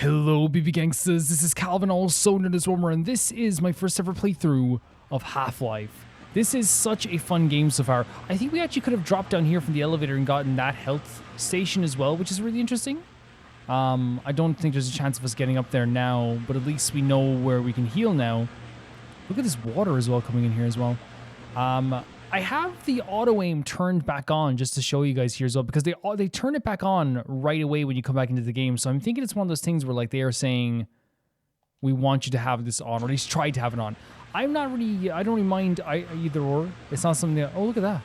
Hello, BB Gangsters. This is Calvin, also known as Romer, and this is my first ever playthrough of Half-Life. This is such a fun game so far. I think we actually could have dropped down here from the elevator and gotten that health station as well, which is really interesting. I don't think there's a chance of us getting up there now, but at least we know where we can heal now. Look at this water as well coming in here as well. I have the auto-aim turned back on just to show you guys here as well, because they turn it back on right away when you come back into the game. So I'm thinking it's one of those things where like they are saying, we want you to have this on, or at least try to have it on. I don't really mind either or. It's not something that, oh, look at that.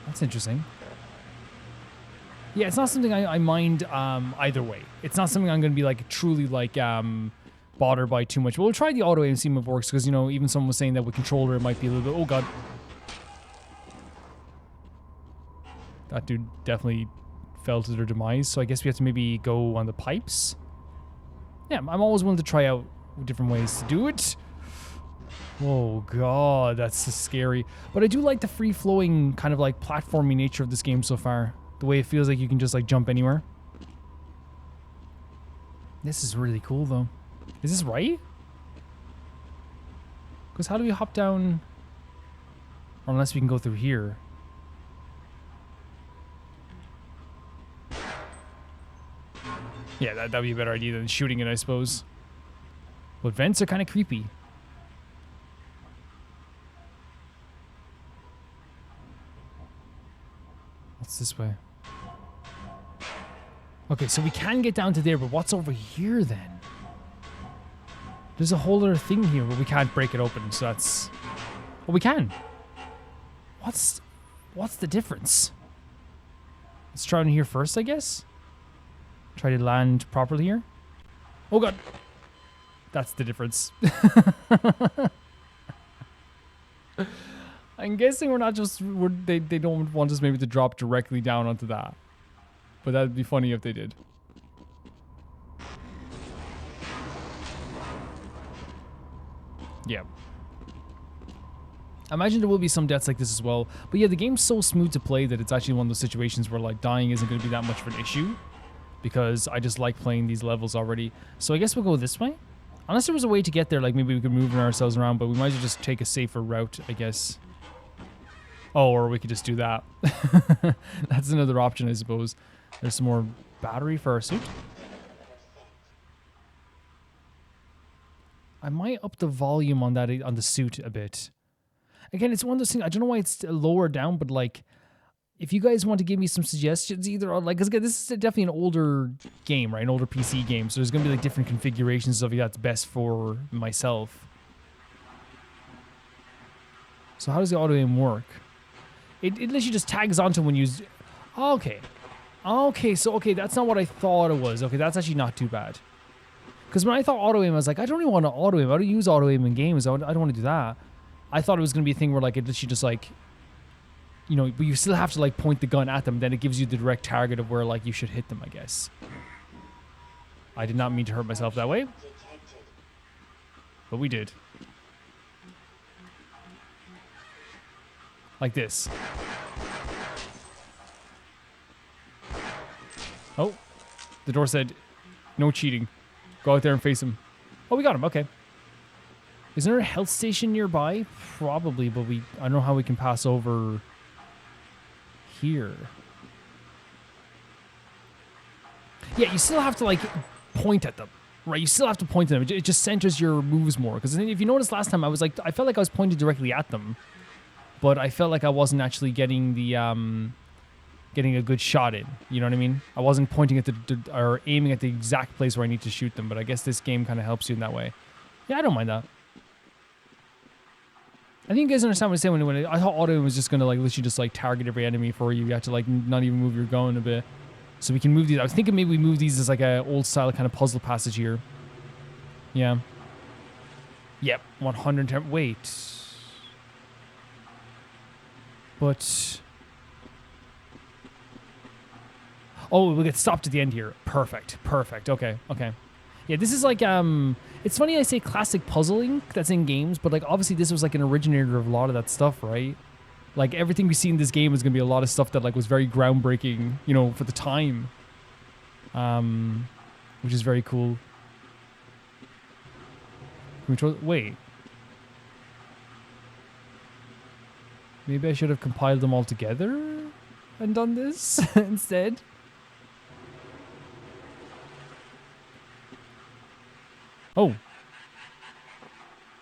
That's interesting. Yeah, it's not something I mind either way. It's not something I'm going to be like truly like bothered by too much. We'll try the auto aim and see if it works, because you know, even someone was saying that with controller it might be a little bit, oh god. That dude definitely fell to their demise, so I guess we have to maybe go on the pipes. Yeah, I'm always willing to try out different ways to do it. Oh god, that's so scary. But I do like the free-flowing kind of like platformy nature of this game so far. The way it feels like you can just like jump anywhere. This is really cool though. Is this right? Because how do we hop down? Or unless we can go through here. Yeah, that'd be a better idea than shooting it, I suppose. But vents are kind of creepy. What's this way? Okay, so we can get down to there, but what's over here then? There's a whole other thing here where we can't break it open, so that's... Oh, we can. What's the difference? Let's try in here first, I guess. Try to land properly here. Oh god. That's the difference. I'm guessing we're not just... they don't want us maybe to drop directly down onto that. But that'd be funny if they did. Yeah. I imagine there will be some deaths like this as well. But yeah, the game's so smooth to play that it's actually one of those situations where like dying isn't going to be that much of an issue. Because I just like playing these levels already. So I guess we'll go this way. Unless there was a way to get there, like maybe we could move ourselves around, but we might as well just take a safer route, I guess. Oh, or we could just do that. That's another option, I suppose. There's some more battery for our suit. I might up the volume on that, on the suit a bit. Again, it's one of those things, I don't know why it's lower down, but like, if you guys want to give me some suggestions, either like, because again, this is definitely an older game, right? An older PC game, so there's going to be like different configurations of that's best for myself. So how does the auto aim work? It literally just tags onto when you... Oh, okay. Okay, so okay, that's not what I thought it was. Okay, that's actually not too bad. Because when I thought auto aim, I was like, I don't even want to auto aim. I don't use auto aim in games. I don't want to do that. I thought it was going to be a thing where like it literally just like... You know, but you still have to like point the gun at them. Then it gives you the direct target of where like you should hit them, I guess. I did not mean to hurt myself that way. But we did. Like this. Oh. The door said, no cheating. Go out there and face him. Oh, we got him. Okay. Is there a health station nearby? Probably, but I don't know how we can pass over here. Yeah, you still have to like point at them, right? You still have to point at them. It just centers your moves more. Because if you noticed last time, I felt like I was pointing directly at them, but I felt like I wasn't actually getting the getting a good shot in. You know what I mean? I wasn't pointing at or aiming at the exact place where I need to shoot them. But I guess this game kind of helps you in that way. Yeah, I don't mind that. I think you guys understand what I'm saying when I thought auto was just gonna like literally just like target every enemy for you. You have to like not even move your gun a bit. So we can move these. I was thinking maybe we move these as like a old style kind of puzzle passage here. Yeah. Yep. 110. Wait. But. Oh, we'll get stopped at the end here. Perfect. Perfect. Okay. Okay. Yeah, this is like, it's funny I say classic puzzling that's in games, but like obviously this was like an originator of a lot of that stuff, right? Like, everything we see in this game is going to be a lot of stuff that, like, was very groundbreaking, you know, for the time. Which is very cool. Wait. Maybe I should have compiled them all together and done this instead. Oh.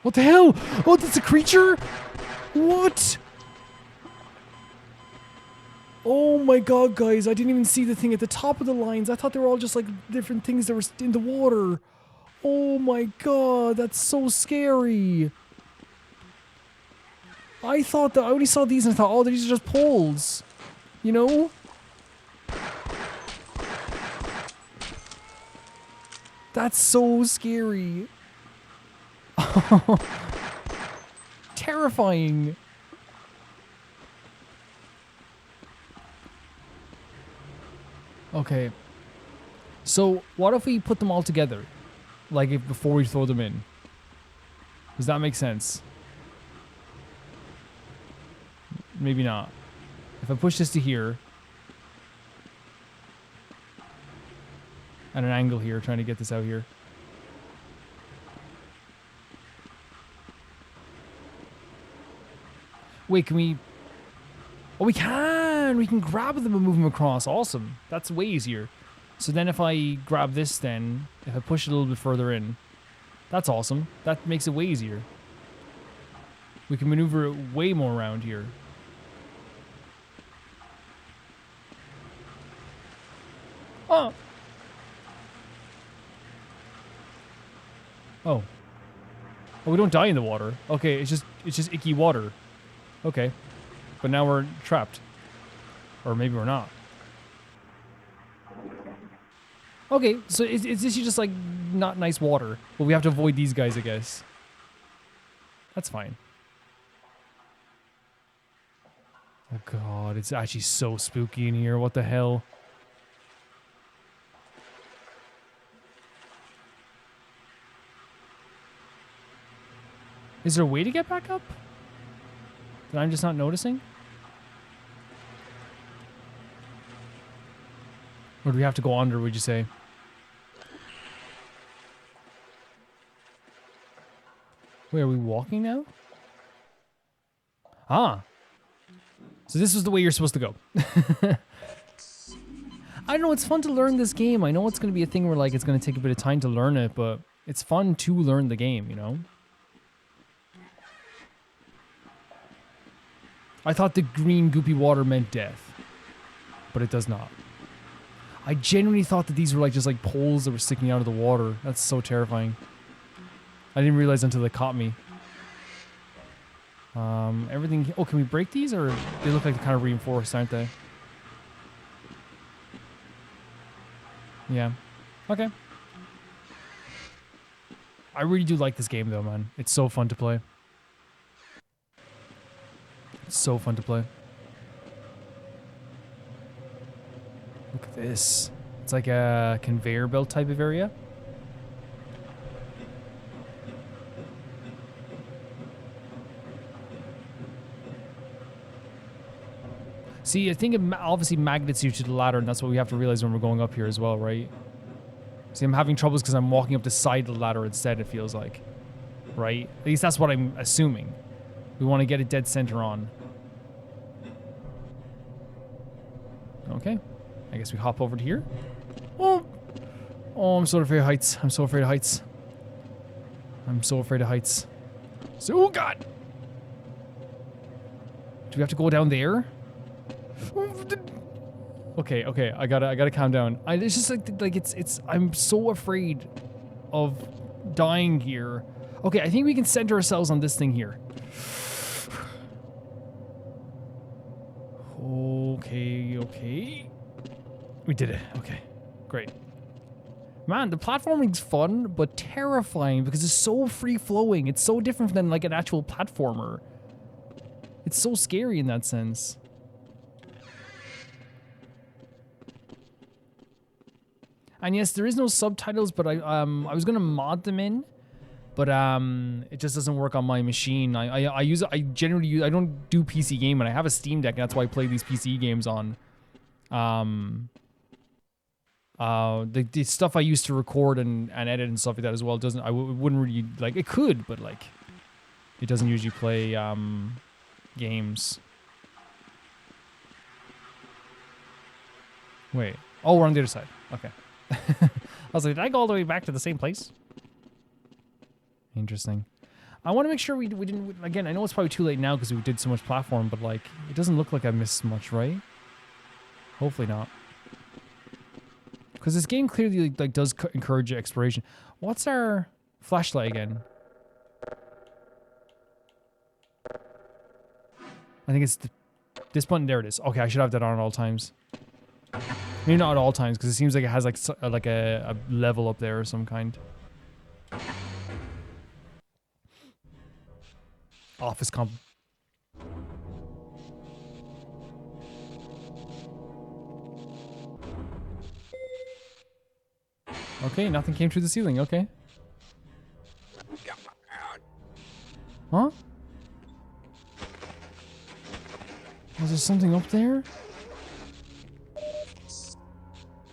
What the hell? Oh, that's a creature? What? Oh my god, guys. I didn't even see the thing at the top of the lines. I thought they were all just like different things that were in the water. Oh my god, that's so scary. I thought that I only saw these and I thought, oh, these are just poles. You know? That's so scary. Terrifying. Okay. So, what if we put them all together? Like, before we throw them in? Does that make sense? Maybe not. If I push this to here. At an angle here, trying to get this out here. Wait, can we... Oh, we can! We can grab them and move them across. Awesome. That's way easier. So then if I grab this then, if I push it a little bit further in, that's awesome. That makes it way easier. We can maneuver it way more around here. Oh! Oh. Oh, we don't die in the water. Okay, it's just icky water. Okay. But now we're trapped. Or maybe we're not. Okay, so it's just like not nice water. But we have to avoid these guys, I guess. That's fine. Oh god, it's actually so spooky in here. What the hell? Is there a way to get back up? That I'm just not noticing? Or do we have to go under, would you say? Wait, are we walking now? Ah. So this is the way you're supposed to go. I don't know, it's fun to learn this game. I know it's going to be a thing where like it's going to take a bit of time to learn it, but it's fun to learn the game, you know? I thought the green goopy water meant death, but it does not. I genuinely thought that these were like just like poles that were sticking out of the water. That's so terrifying. I didn't realize until they caught me. Everything... Oh, can we break these? Or they look like they're kind of reinforced, aren't they? Yeah. Okay. I really do like this game though, man. It's so fun to play. It's so fun to play. Look at this. It's like a conveyor belt type of area. See, I think it obviously magnets you to the ladder, and that's what we have to realize when we're going up here as well, right? See, I'm having troubles because I'm walking up the side of the ladder instead, it feels like. Right? At least that's what I'm assuming. We want to get it dead center on. Okay. I guess we hop over to here. Oh! Oh, I'm so afraid of heights. I'm so afraid of heights. I'm so afraid of heights. So, oh god! Do we have to go down there? Okay, okay, I gotta calm down. It's just like it's I'm so afraid of dying here. Okay, I think we can center ourselves on this thing here. Okay, okay. We did it. Okay, great. Man, the platforming's fun, but terrifying because it's so free-flowing. It's so different than like an actual platformer. It's so scary in that sense. And yes, there is no subtitles, but I was gonna mod them in, But it just doesn't work on my machine. I use it. I generally use. I don't do PC game, and I have a Steam Deck, and that's why I play these PC games on. The stuff I used to record and edit and stuff like that as well doesn't. Wouldn't really like. It could, but like, it doesn't usually play games. Wait. Oh, we're on the other side. Okay. I was like, did I go all the way back to the same place? Interesting. I want to make sure we didn't... Again, I know it's probably too late now because we did so much platform, but like, it doesn't look like I missed much, right? Hopefully not. Because this game clearly like does encourage exploration. What's our flashlight again? I think it's this button. There it is. Okay, I should have that on at all times. Maybe not at all times, because it seems like it has like a level up there or some kind. Office comp. Okay, nothing came through the ceiling. Okay. Huh? Was there something up there?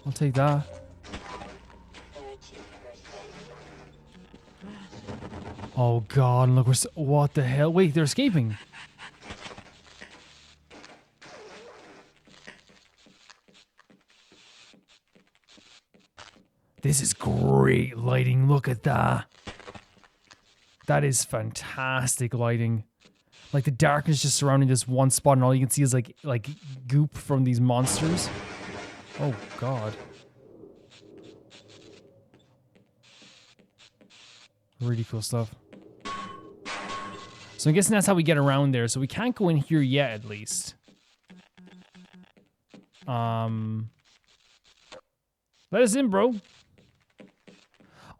I'll take that. Oh god, look, what the hell? Wait, they're escaping. This is great lighting, look at that. That is fantastic lighting. Like the darkness just surrounding this one spot and all you can see is like goop from these monsters. Oh god. Really cool stuff. So I'm guessing that's how we get around there. So we can't go in here yet, at least. Let us in, bro.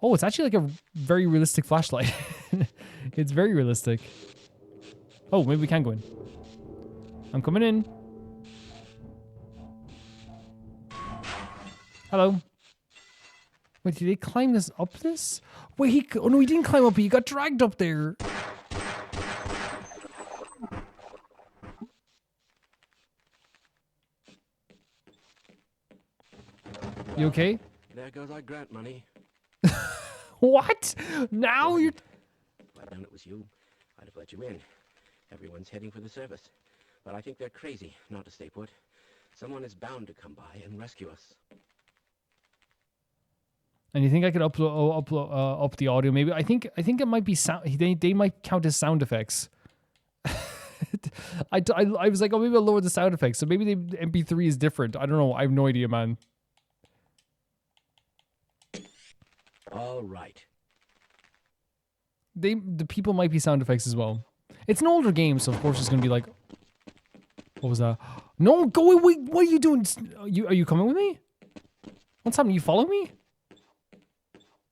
Oh, it's actually like a very realistic flashlight. It's very realistic. Oh, maybe we can go in. I'm coming in. Hello. Wait, did they climb this up this? Wait, oh no, he didn't climb up. He got dragged up there. You okay? There goes our grant money. What? Now you're... If I'd known it was you, I'd have let you in. Everyone's heading for the surface. But I think they're crazy not to stay put. Someone is bound to come by and rescue us. And you think I could upload up the audio? Maybe I think it might be sound. They might count as sound effects. I was like, oh, maybe I'll lower the sound effects. So maybe the MP3 is different. I don't know. I have no idea, man. All right. The people might be sound effects as well. It's an older game, so of course it's gonna be like, what was that? No, go away! What are you doing? Are you coming with me? What's happening? You follow me?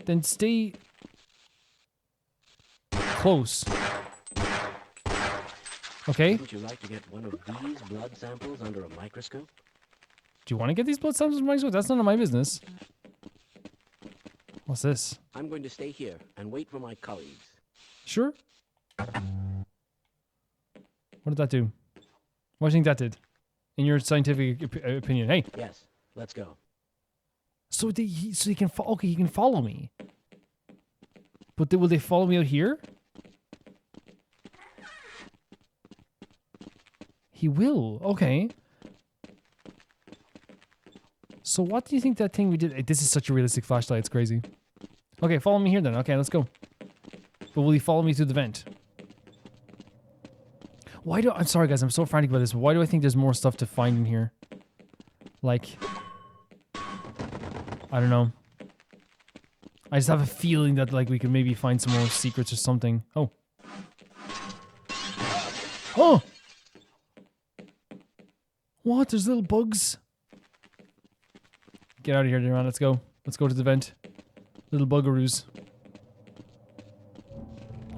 Then stay close. Okay. Would you like to get one of these blood samples under a microscope? Do you want to get these blood samples from my microscope? That's none of my business. What's this? I'm going to stay here and wait for my colleagues. Sure. What did that do? What do you think that did? In your scientific opinion? Hey. Yes, let's go. So he can okay, he can follow me. But will they follow me out here? He will. Okay. So what do you think that thing we did? This is such a realistic flashlight. It's crazy. Okay, follow me here then. Okay, let's go. But will he follow me through the vent? I'm sorry guys, I'm so frantic about this. But why do I think there's more stuff to find in here? Like, I don't know. I just have a feeling that like we could maybe find some more secrets or something. Oh. Oh! What? There's little bugs? Get out of here, Duran. Let's go. Let's go to the vent. Little buggeroos.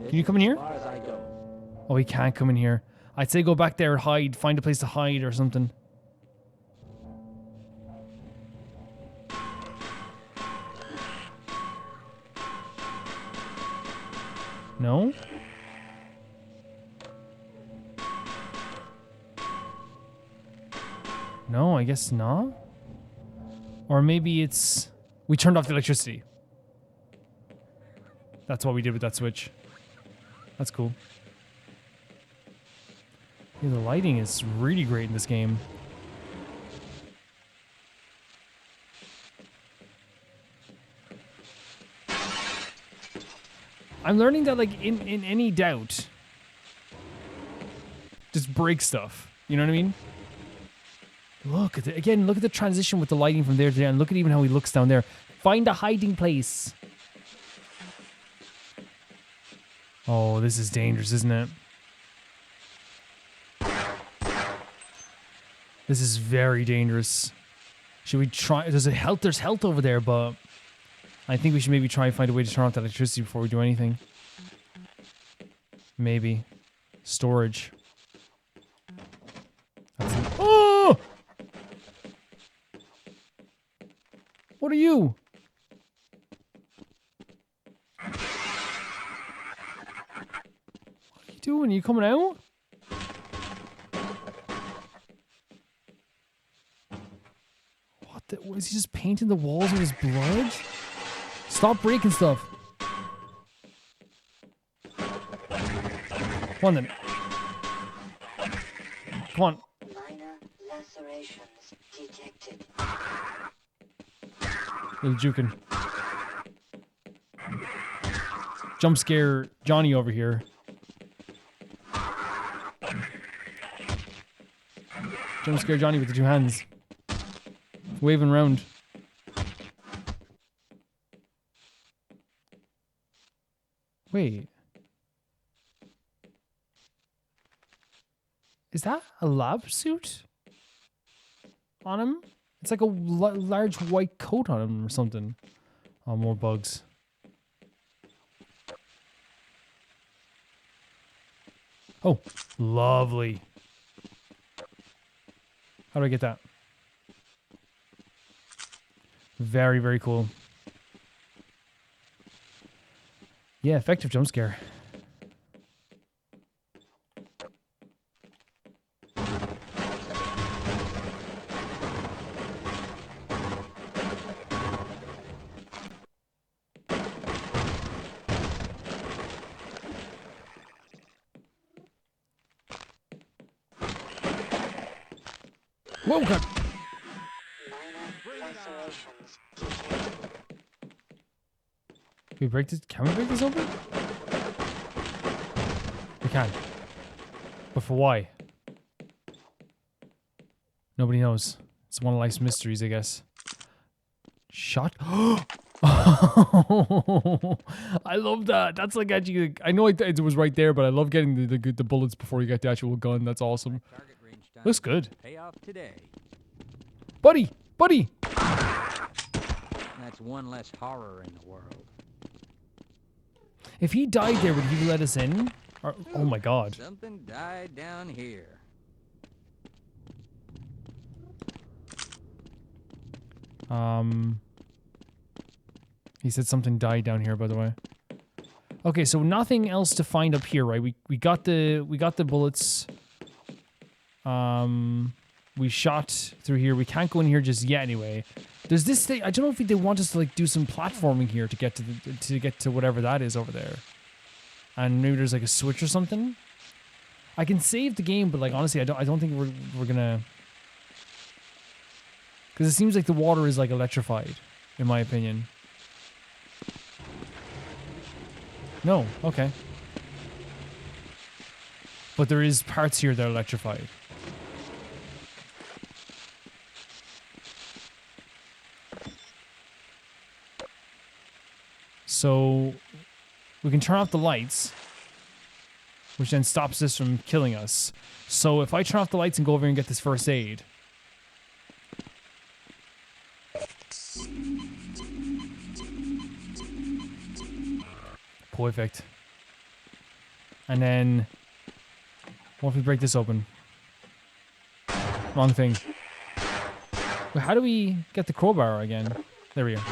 Can you come in here? As far as I go. Oh, he can't come in here. I'd say go back there, hide, find a place to hide or something. No? No, I guess not. Or maybe it's... We turned off the electricity. That's what we did with that switch. That's cool. Yeah, the lighting is really great in this game. I'm learning that, like, in any doubt, just break stuff. You know what I mean? Look at it. Again, look at the transition with the lighting from there to there, and look at even how he looks down there. Find a hiding place. Oh, this is dangerous, isn't it? This is very dangerous. Should we try? There's health over there, but I think we should maybe try and find a way to turn off the electricity before we do anything. Maybe. Storage. Oh! What are you? What are you doing? Are you coming out? What the? Was he just painting the walls with his blood? Stop breaking stuff. Come on then. Come on. Minor lacerations detected. Little jukin'. Jump scare Johnny over here. Jump scare Johnny with the two hands. Waving around. Wait. Is that a lab suit on him? It's like a large white coat on him or something. Oh, more bugs. Oh, lovely. How do I get that? Very, very cool. Yeah, effective jump scare. Whoa, God. Minor lacerations. Can we break this? Can we break this open? We can. But for why? Nobody knows. It's one of life's mysteries, I guess. Shot. Oh, I love that. That's like actually. I know it was right there, but I love getting the bullets before you get the actual gun. That's awesome. Looks good. Pay off today. Buddy! Buddy! That's one less horror in the world. If he died there, would he let us in? Or, oh my god. Something died down here. He said something died down here, by the way. Okay, so nothing else to find up here, right? We got the bullets. We shot through here. We can't go in here just yet anyway. There's this thing. I don't know if they want us to like do some platforming here to get to whatever that is over there. And maybe there's like a switch or something. I can save the game, but like honestly, I don't think we're gonna, because it seems like the water is like electrified, in my opinion. No, okay. But there is parts here that are electrified. So we can turn off the lights, which then stops this from killing us. So if I turn off the lights and go over and get this first aid. Perfect. And then what if we break this open? Wrong thing. Wait, how do we get the crowbar again? There we go.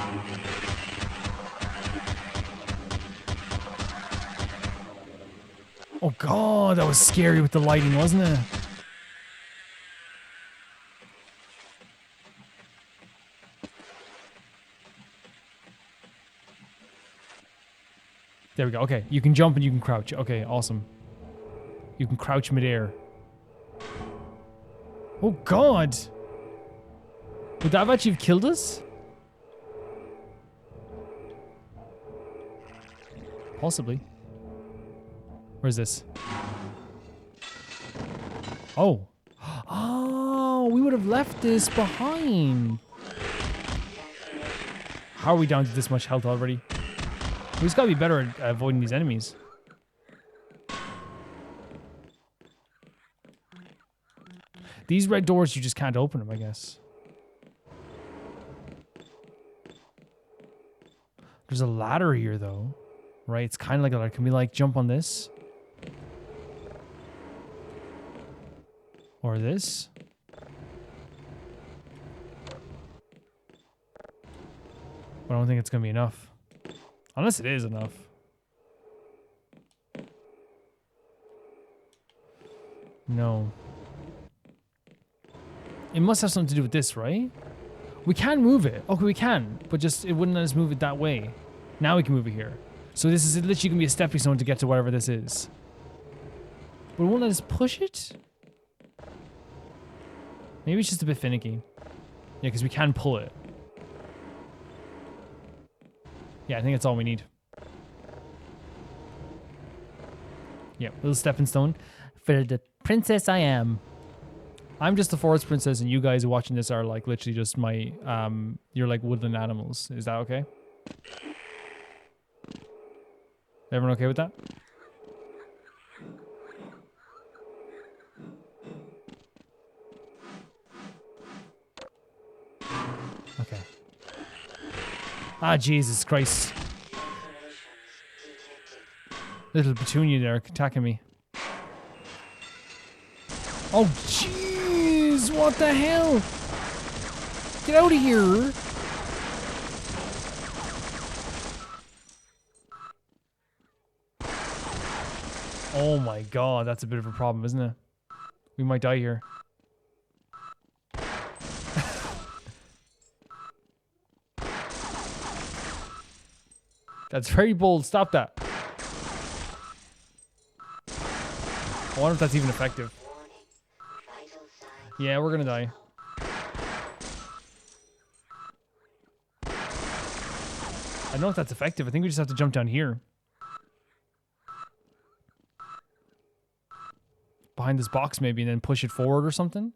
Oh god, that was scary with the lighting, wasn't it? There we go. Okay, you can jump and you can crouch. Okay, awesome. You can crouch midair. Oh god! Would that have actually killed us? Possibly. Where's this? Oh. Oh, we would have left this behind. How are we down to this much health already? We just gotta be better at avoiding these enemies. These red doors, you just can't open them, I guess. There's a ladder here, though. Right? It's kind of like a ladder. Can we, like, jump on this? Or this? But I don't think it's gonna be enough. Unless it is enough. No. It must have something to do with this, right? We can move it. Okay, we can. But just, it wouldn't let us move it that way. Now we can move it here. So this is literally going to be a stepping stone to get to whatever this is. But it won't let us push it? Maybe it's just a bit finicky. Yeah, because we can pull it. Yeah, I think that's all we need. Yeah, little stepping stone. For the princess I am. I'm just the forest princess, and you guys watching this are like literally just my, you're like woodland animals. Is that okay? Everyone okay with that? Okay. Ah, Jesus Christ. Little petunia there attacking me. Oh, jeez! What the hell? Get out of here! Oh my god, that's a bit of a problem, isn't it? We might die here. That's very bold. Stop that. I wonder if that's even effective. Yeah, we're gonna die. I don't know if that's effective. I think we just have to jump down here. Behind this box maybe, and then push it forward or something.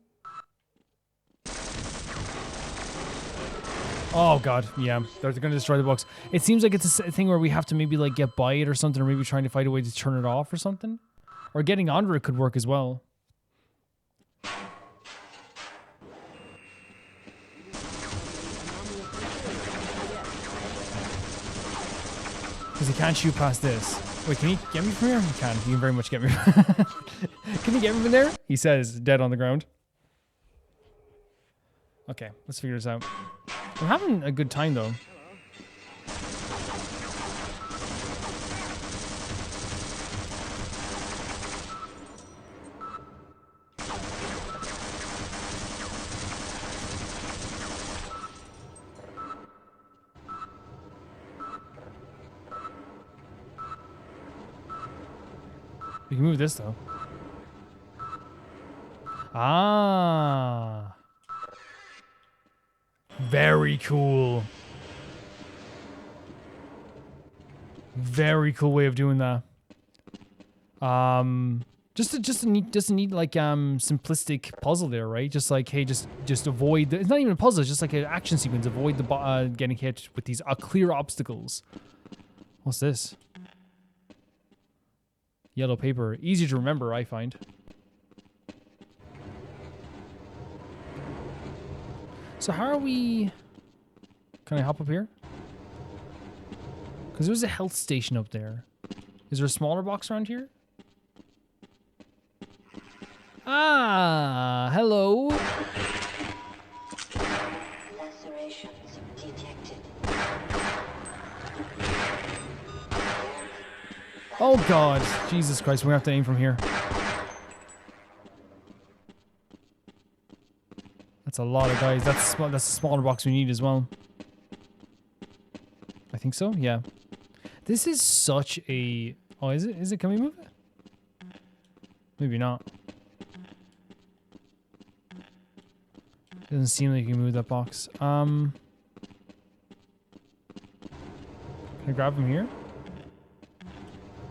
Oh god, yeah, they're gonna destroy the box. It seems like it's a thing where we have to maybe like get by it or something, or maybe trying to find a way to turn it off or something. Or getting under it could work as well. Because he can't shoot past this. Wait, can he get me from here? He can. He can very much get me. Can he get me from there? He says, dead on the ground. Okay, let's figure this out. I'm having a good time, though. We can move this, though. Ah. Very cool. Very cool way of doing that. Just a neat like simplistic puzzle there, right? Just like, hey, just avoid. It's not even a puzzle. It's just like an action sequence. Avoid the getting hit with these clear obstacles. What's this? Yellow paper. Easy to remember, I find. So how are we... Can I hop up here? Because there's a health station up there. Is there a smaller box around here? Ah, hello. Lacerations detected. Oh god, Jesus Christ, we have to aim from here. That's a lot of guys. That's the smaller box we need as well. I think so, yeah. This is such a... Oh, is it? Is it? Can we move it? Maybe not. Doesn't seem like you can move that box. Can I grab him here?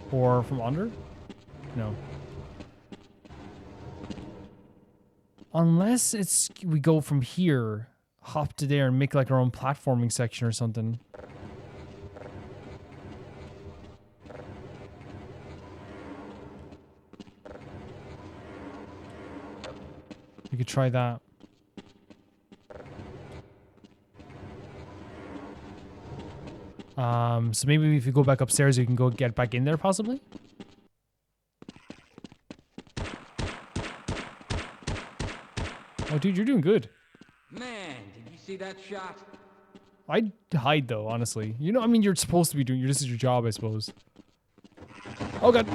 Or from under? No. Unless it's we go from here, hop to there, and make like our own platforming section or something. We could try that. So maybe if you go back upstairs, you can go get back in there, possibly? Oh, dude, you're doing good. Man, did you see that shot? I'd hide, though, honestly. You know, I mean, you're supposed to be doing... This is your job, I suppose. Oh, God.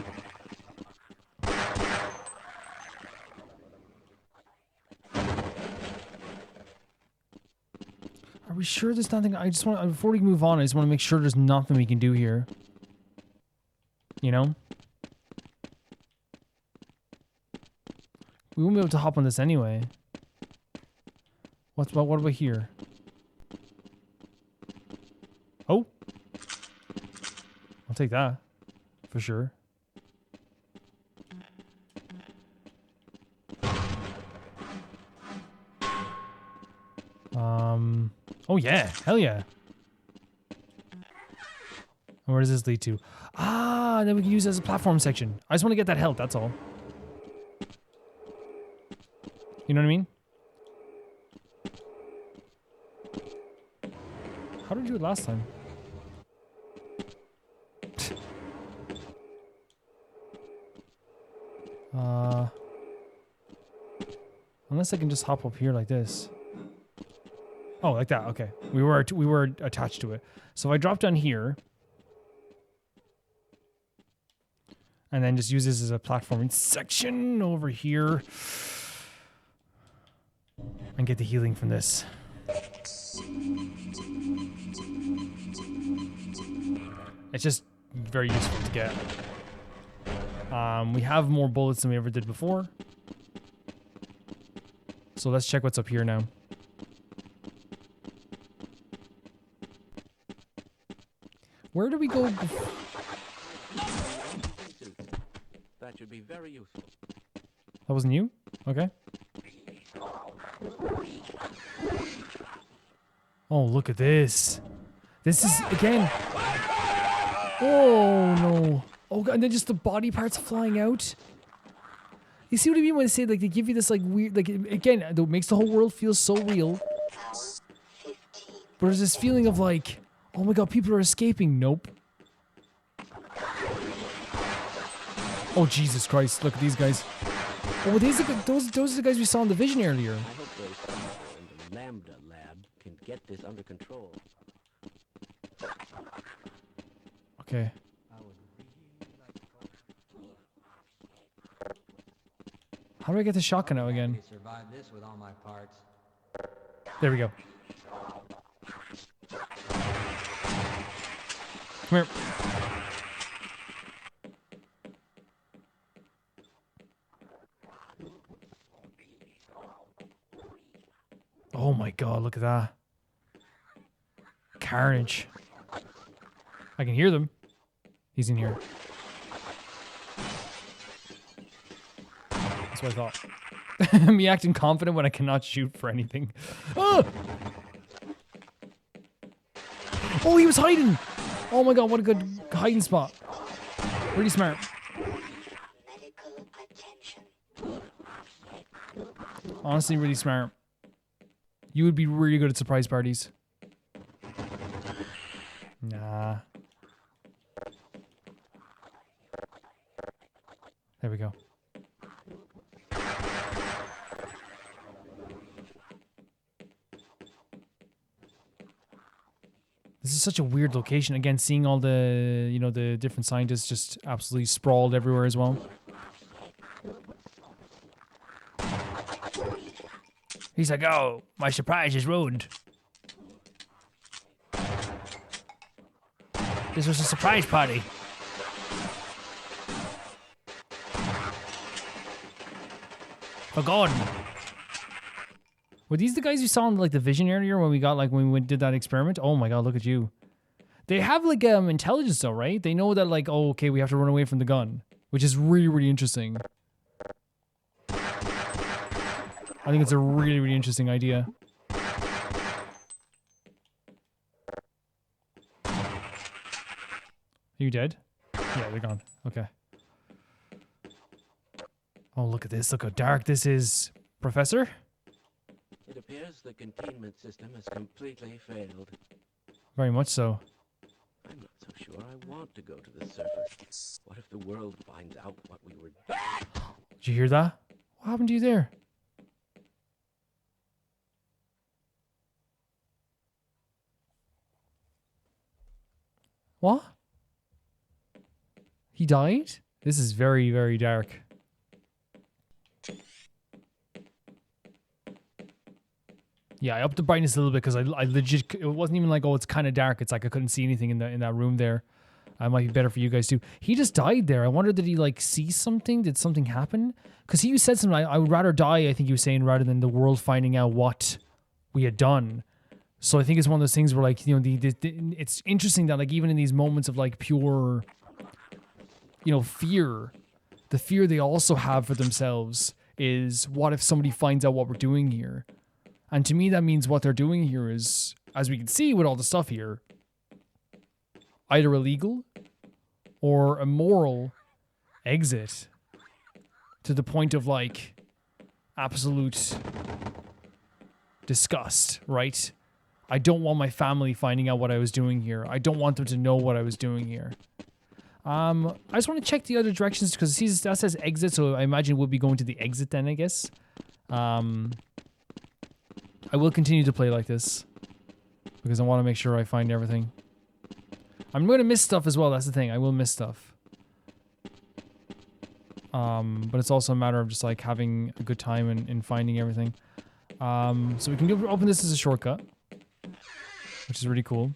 Are we sure there's nothing... I just want... Before we move on, I just want to make sure there's nothing we can do here. You know? We won't be able to hop on this anyway. What about here? Oh! I'll take that. For sure. Oh yeah, hell yeah. And where does this lead to? Ah, then we can use it as a platform section. I just want to get that health, that's all. You know what I mean? How did you do it last time? Unless I can just hop up here like this. Oh, like that. Okay. We were attached to it. So if I drop down here and then just use this as a platforming section over here and get the healing from this. It's just very useful to get. We have more bullets than we ever did before. So let's check what's up here now. Where do we go? That should be very useful. That wasn't you? Okay. Oh, look at this. This is, again. Oh, no. Oh, God, and then just the body parts flying out. You see what I mean when I say, like, they give you this, like, weird, like, again, it makes the whole world feel so real. But there's this feeling of, like, oh my God, people are escaping. Nope. Oh, Jesus Christ. Look at these guys. Oh, those are the guys we saw in the vision earlier. I hope those people in the Lambda lab can get this under control. Okay. How do I get the shotgun out again? I survived this with all my parts. There we go. Come here. Oh my God, look at that. Carnage. I can hear them. He's in here. That's what I thought. Me acting confident when I cannot shoot for anything. Ah! Oh, he was hiding! Oh my God, what a good hiding spot. Really smart. Medical attention. Honestly, really smart. You would be really good at surprise parties. Nah. There we go. This is such a weird location. Again, seeing all the, you know, the different scientists just absolutely sprawled everywhere as well. He's like, oh, my surprise is ruined. This was a surprise party. Forgotten. Were these the guys you saw in like the vision earlier when we got like when we did that experiment? Oh my god, look at you. They have like intelligence though, right? They know that like, oh okay, we have to run away from the gun, which is really, really interesting. I think it's a really, really interesting idea. Are you dead? Yeah, they're gone. Okay. Oh, look at this. Look how dark this is. Professor? It appears the containment system has completely failed. Very much so. I'm not so sure I want to go to the surface. What if the world finds out what we were doing? Did you hear that? What happened to you there? What? He died? This is very, very dark. Yeah, I upped the brightness a little bit because I legit, it wasn't even like, oh, it's kind of dark. It's like I couldn't see anything in that room there. It might be better for you guys too. He just died there. I wonder, did he like see something? Did something happen? Because he said something, I would rather die, I think he was saying, rather than the world finding out what we had done. So I think it's one of those things where like, you know, it's interesting that like even in these moments of like pure, you know, fear, the fear they also have for themselves is, what if somebody finds out what we're doing here? And to me, that means what they're doing here is, as we can see with all the stuff here, either illegal or immoral exit to the point of like absolute disgust, right? I don't want my family finding out what I was doing here. I don't want them to know what I was doing here. I just want to check the other directions because that says exit, so I imagine we'll be going to the exit then, I guess. I will continue to play like this because I want to make sure I find everything. I'm going to miss stuff as well. That's the thing. I will miss stuff. But it's also a matter of just like having a good time and finding everything. So we can open this as a shortcut, which is really cool.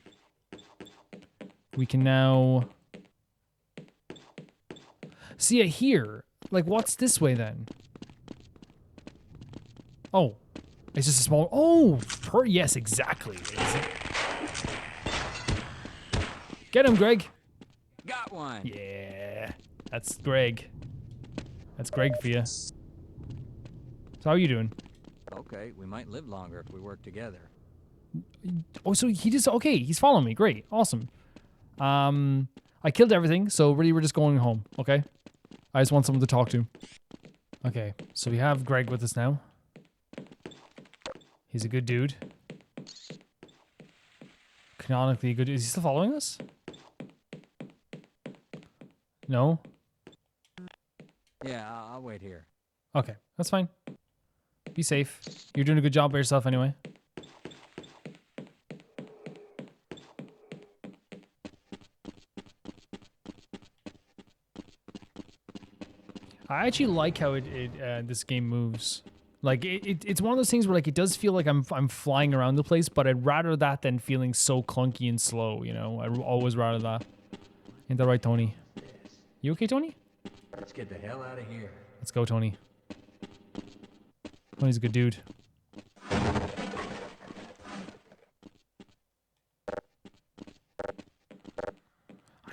We can now see it here. Like, what's this way then? Oh. It's just a small... Oh! Yes, exactly. Get him, Greg! Got one! Yeah. That's Greg. That's Greg for you. So how are you doing? Okay, we might live longer if we work together. Oh, so he just... Okay, he's following me. Great. Awesome. I killed everything, so really we're just going home, okay? I just want someone to talk to. Okay, so we have Greg with us now. He's a good dude. Canonically a good dude. Is he still following us? No? Yeah, I'll wait here. Okay, that's fine. Be safe. You're doing a good job by yourself anyway. I actually like how this game moves. Like it's one of those things where like it does feel like I'm flying around the place, but I'd rather that than feeling so clunky and slow. You know, I'd always rather that. Ain't that right, Tony? You okay, Tony? Let's get the hell out of here. Let's go, Tony. Tony's a good dude. I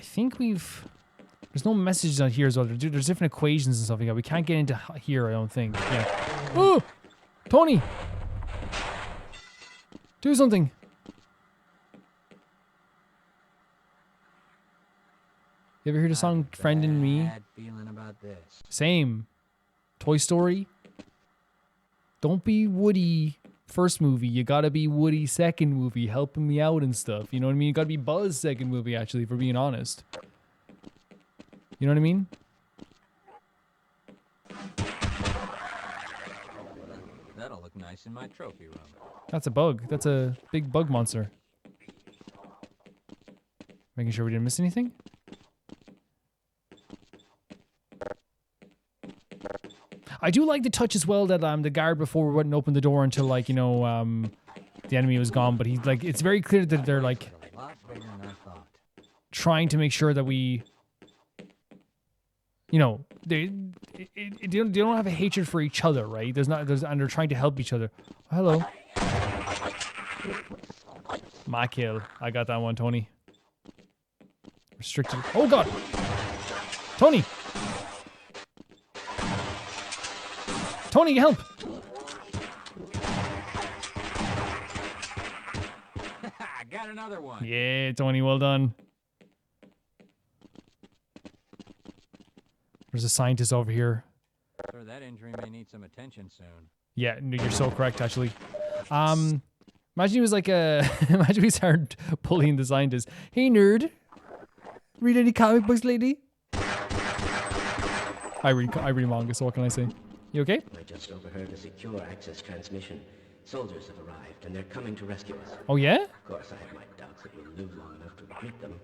think we've... There's no messages on here as well. There's different equations and stuff like that. We can't get into here, I don't think. Yeah. Oh! Tony! Do something! You ever heard the song Friend and Me? Bad feeling about this. Same. Toy Story? Don't be Woody first movie. You gotta be Woody second movie, helping me out and stuff. You know what I mean? You gotta be Buzz second movie, actually, for being honest. You know what I mean? That'll look nice in my trophy room. That's a bug. That's a big bug monster. Making sure we didn't miss anything. I do like the touch as well that the guard before wouldn't open the door until like, you know, the enemy was gone, but he's like, it's very clear that they're like A lot bigger than I thought. trying to make sure that we, you know, they don't have a hatred for each other, right? And they're trying to help each other. Oh, hello. My kill. I got that one, Tony. Restricted. Oh god, Tony. Tony, help! I got another one. Yeah, Tony, well done. There's a scientist over here. Sir, that injury may need some attention soon. Yeah, no, you're so correct, actually. Imagine he was like a... imagine we started bullying the scientist. Hey, nerd. Read any comic books lately? I read manga, so what can I say? You okay? I just overheard a secure access transmission. Soldiers have arrived, and they're coming to rescue us. Oh, yeah? Of course, I have my doubts that we'll live long enough to greet them.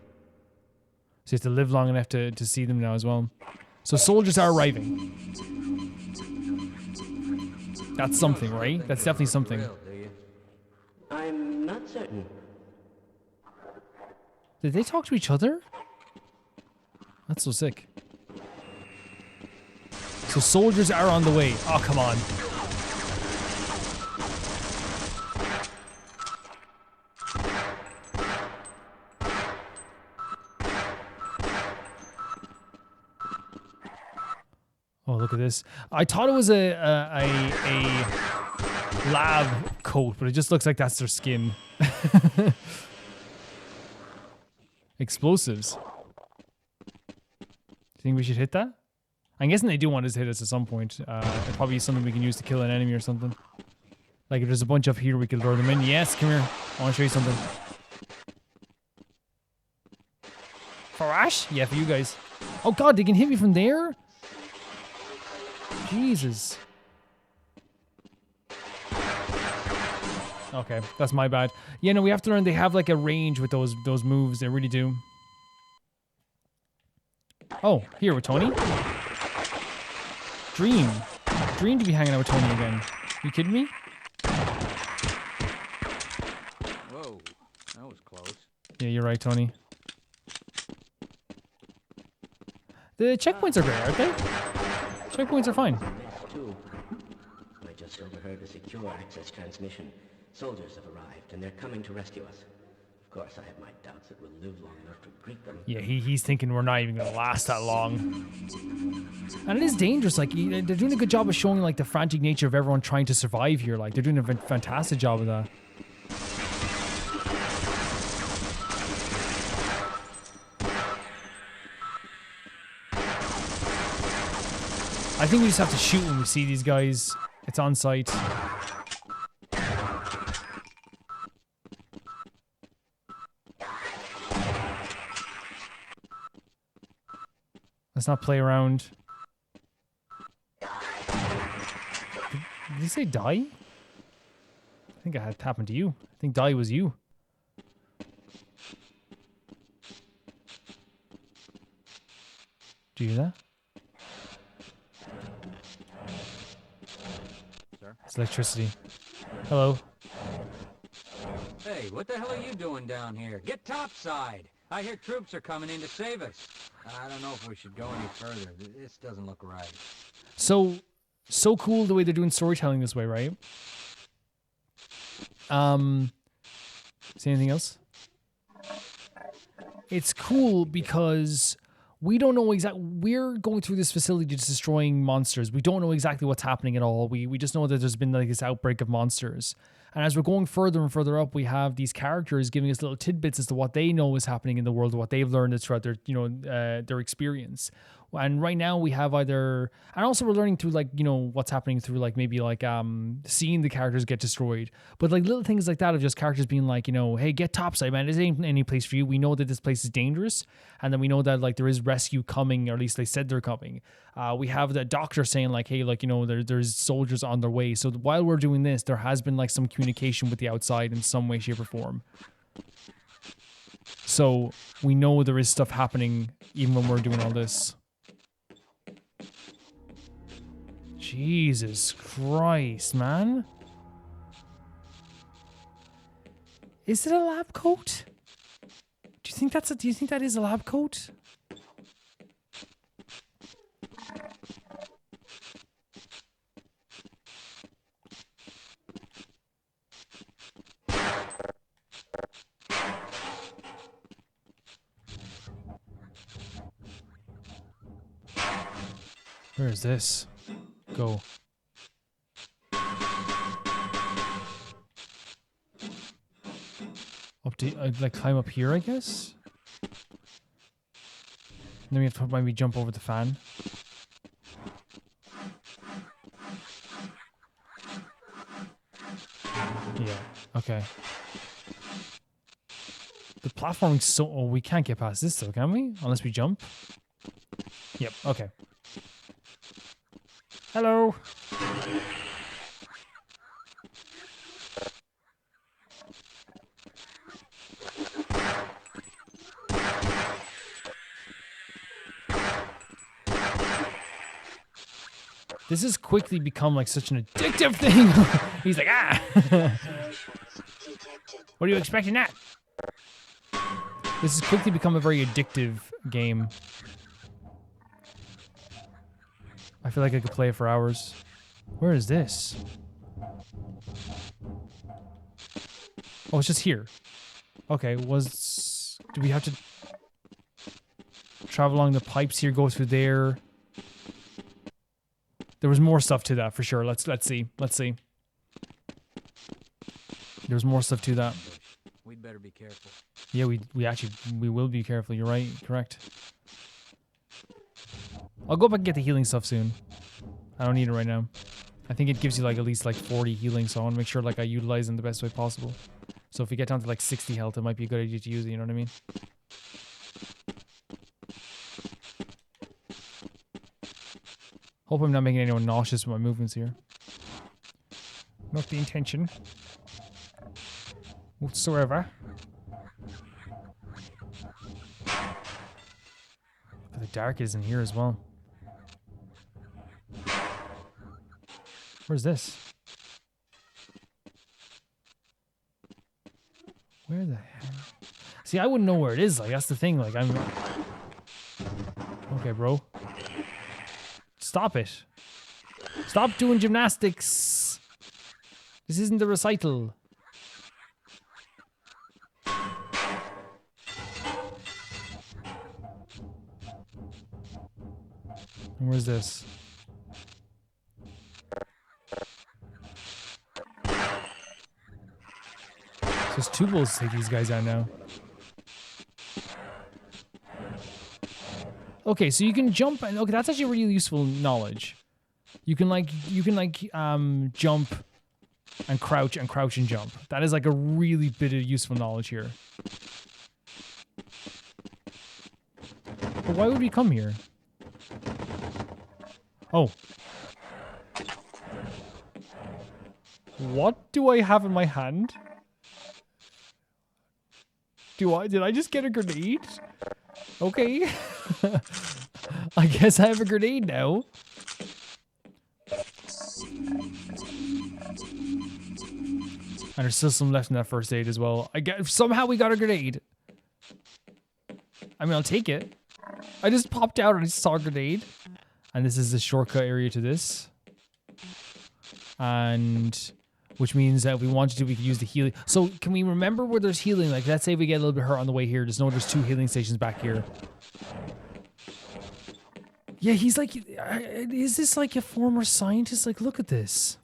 So you have to live long enough to see them now as well. So soldiers are arriving. That's something, right? That's definitely something. Real, do you? I'm not certain. Did they talk to each other? That's so sick. So soldiers are on the way. Oh, come on. Oh, look at this. I thought it was a lab coat, but it just looks like that's their skin. Explosives. Do you think we should hit that? I'm guessing they do want us to hit us at some point. It's probably something we can use to kill an enemy or something. Like if there's a bunch up here, we could lure them in. Yes, come here. I want to show you something. For Ash? Yeah, for you guys. Oh god, they can hit me from there? Jesus. Okay, that's my bad. Yeah, no, we have to learn they have like a range with those moves. They really do. Oh, here with Tony. Dream to be hanging out with Tony again. You kidding me? Whoa, that was close. Yeah, you're right, Tony. The checkpoints are great, aren't they? Checkpoints are fine. Yes, too. I just overheard a secure access transmission. Soldiers have arrived, and they're coming to rescue us. Of course, I have my doubts that we'll live long enough to greet them. Yeah, he's thinking we're not even gonna last that long. And it is dangerous. Like they're doing a good job of showing like the frantic nature of everyone trying to survive here. Like they're doing a fantastic job of that. I think we just have to shoot when we see these guys. It's on sight. Let's not play around. Did he say die? I think it had happened to you. I think die was you. Do you hear that? Sir? It's electricity. Hello. Hey, what the hell are you doing down here? Get topside. I hear troops are coming in to save us. I don't know if we should go any further. This doesn't look right. So cool the way they're doing storytelling this way, right? See anything else? It's cool because we don't know exactly. We're going through this facility just destroying monsters. We don't know exactly what's happening at all. We just know that there's been like this outbreak of monsters. And as we're going further and further up, we have these characters giving us little tidbits as to what they know is happening in the world, what they've learned throughout their, their experience. And right now we have either, and also we're learning through like, what's happening through like maybe like seeing the characters get destroyed. But like little things like that of just characters being like, hey, get topside, man. This ain't any place for you. We know that this place is dangerous. And then we know that like there is rescue coming, or at least they said they're coming. We have the doctor saying like, hey, like, there's soldiers on their way. So while we're doing this, there has been like some communication with the outside in some way, shape or form. So we know there is stuff happening even when we're doing all this. Jesus Christ, man. Is it a lab coat? Do you think that is a lab coat? Where is this? Go. Up to, like, climb up here, I guess? Then we have to maybe jump over the fan. Yeah, okay. The platforming's so... Oh, we can't get past this though, can we? Unless we jump? Yep, okay. Hello! This has quickly become like such an addictive thing. He's like, ah! What are you expecting that? This has quickly become a very addictive game. I feel like I could play it for hours. Where is this? Oh, it's just here. Okay, do we have to travel along the pipes here, go through there? There was more stuff to that for sure. Let's see. Let's see. There's more stuff to that. We'd better be careful. Yeah, we will be careful. You're right. Correct. I'll go back and get the healing stuff soon. I don't need it right now. I think it gives you like at least like 40 healing, so I want to make sure like I utilize them the best way possible. So if we get down to like 60 health, it might be a good idea to use it, you know what I mean? Hope I'm not making anyone nauseous with my movements here. Not the intention. Whatsoever. But the dark is in here as well. Where's this? Where the hell? See, I wouldn't know where it is. Like, that's the thing. Like, I'm... Okay, bro. Stop it. Stop doing gymnastics. This isn't the recital. And where's this? There's two bullets to take these guys out now. Okay, so you can jump, and okay, that's actually really useful knowledge. You can jump and crouch and jump. That is like a really bit of useful knowledge here. But why would we come here? Oh. What do I have in my hand? Did I just get a grenade? Okay. I guess I have a grenade now. And there's still some left in that first aid as well. Somehow we got a grenade. I mean, I'll take it. I just popped out and I saw a grenade. And this is the shortcut area to this. And... which means that if we wanted to, we could use the healing. So can we remember where there's healing? Like, let's say we get a little bit hurt on the way here. Just know there's 2 healing stations back here. Yeah, he's like, is this like a former scientist? Like, look at this.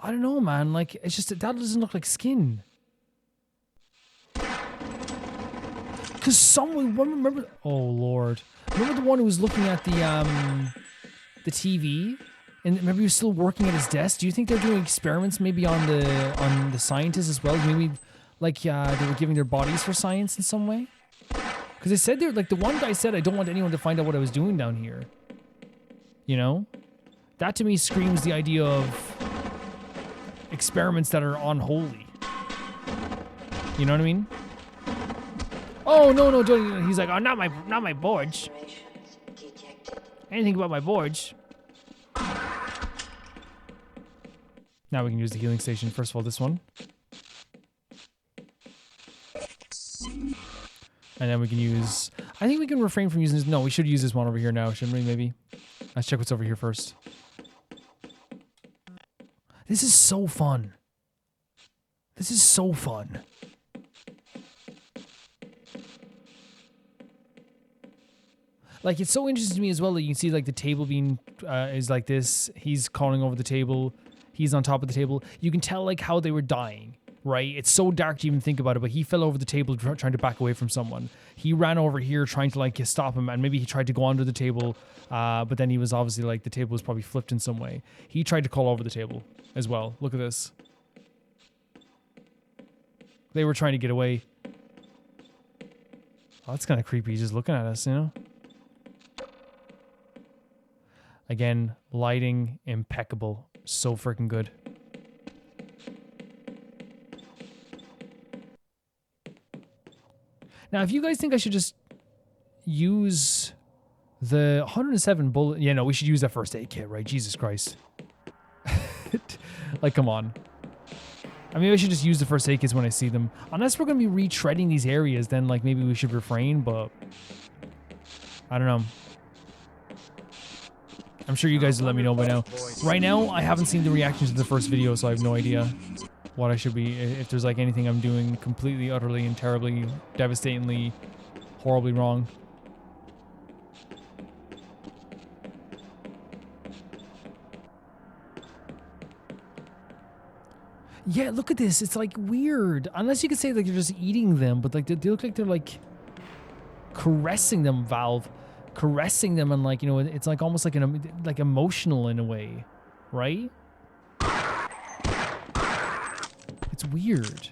I don't know, man. Like, it's just, that doesn't look like skin. Because someone, remember, oh Lord. Remember the one who was looking at the TV? And maybe he was still working at his desk. Do you think they're doing experiments maybe on the scientists as well? Maybe like they were giving their bodies for science in some way? Because they said they're like, the one guy said, I don't want anyone to find out what I was doing down here. You know? That to me screams the idea of experiments that are unholy. You know what I mean? Oh, no, no, don't. He's like, oh, not my boards. Alterations detected. Anything about my boards. Now we can use the healing station. First of all, this one. And then we can use... I think we can refrain from using this. No, we should use this one over here now, shouldn't we, maybe? Let's check what's over here first. This is so fun. This is so fun. Like, it's so interesting to me as well that you can see, like, the table being... is like this. He's crawling over the table. He's on top of the table. You can tell, like, how they were dying. Right? It's so dark to even think about it, but he fell over the table trying to back away from someone. He ran over here trying to, like, stop him, and maybe he tried to go under the table, but then he was obviously, like, the table was probably flipped in some way. He tried to crawl over the table as well. Look at this. They were trying to get away. Oh, that's kind of creepy. He's just looking at us, you know? Again, lighting impeccable. So freaking good. Now, if you guys think I should just use the 107 bullet... Yeah, no, we should use that first aid kit, right? Jesus Christ. Like, come on. I mean, I should just use the first aid kits when I see them. Unless we're going to be retreading these areas, then, like, maybe we should refrain, but... I don't know. I'm sure you guys will let me know by now. Right now, I haven't seen the reactions to the first video, so I have no idea what I should be, if there's like anything I'm doing completely, utterly, and terribly, devastatingly, horribly wrong. Yeah, look at this. It's like weird. Unless you could say like you're just eating them, but like they look like they're like caressing them, Valve. Caressing them, and like, you know, it's like almost like like emotional in a way, right? It's weird.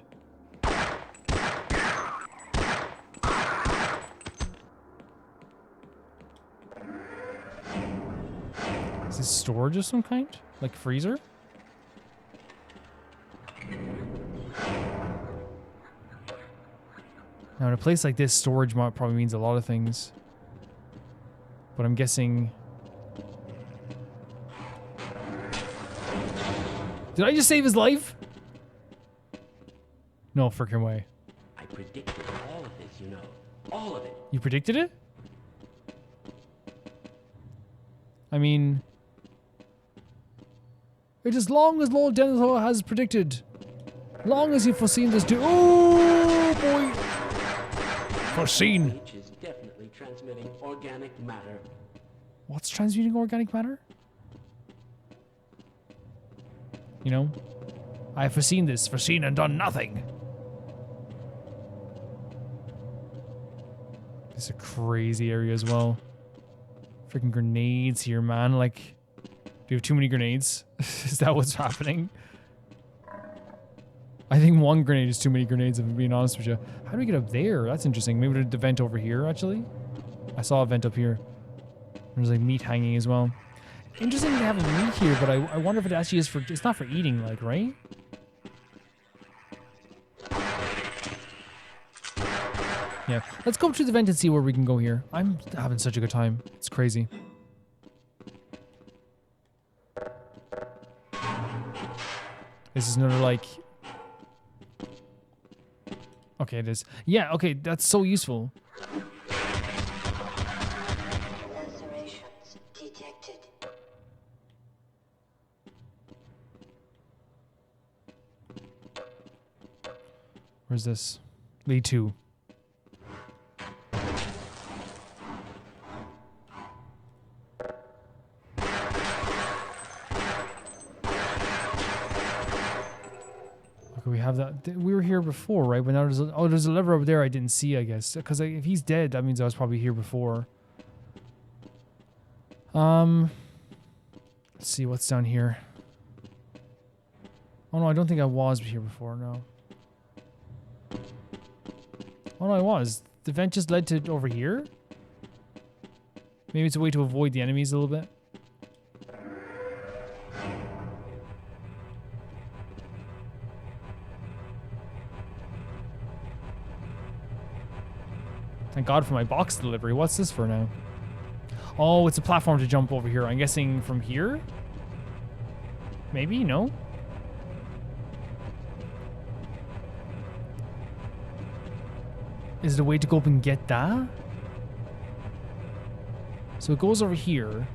Is this storage of some kind? Like freezer? Now in a place like this, storage probably means a lot of things. But I'm guessing... Did I just save his life? No freaking way. I predicted all of this, you know. All of it. You predicted it? I mean... It is long as Lord Denethor has predicted. Long as you've foreseen this do- Oh boy! Foreseen. H is definitely transmitting organic matter. What's transmuting organic matter? You know? I have foreseen this, foreseen and done nothing. This is a crazy area as well. Freaking grenades here, man. Like, do you have too many grenades? Is that what's happening? I think one grenade is too many grenades, if I'm being honest with you. How do we get up there? That's interesting. Maybe the vent over here, actually? I saw a vent up here. There's like meat hanging as well. Interesting to have a meat here, but I wonder if it actually is for... It's not for eating, like, right? Yeah. Let's go through the vent and see where we can go here. I'm having such a good time. It's crazy. This is another, like... Okay, it is. Yeah, okay, that's so useful. Lacerations detected. Where's this? Lead 2. We have that. We were here before, right? But now there's a lever over there I didn't see, I guess. Because if he's dead, that means I was probably here before. Let's see what's down here. Oh no, I don't think I was here before. No. Oh no, I was. The vent just led to over here. Maybe it's a way to avoid the enemies a little bit. Thank God for my box delivery. What's this for now? Oh, it's a platform to jump over here. I'm guessing from here? Maybe? No? Is it a way to go up and get that? So it goes over here.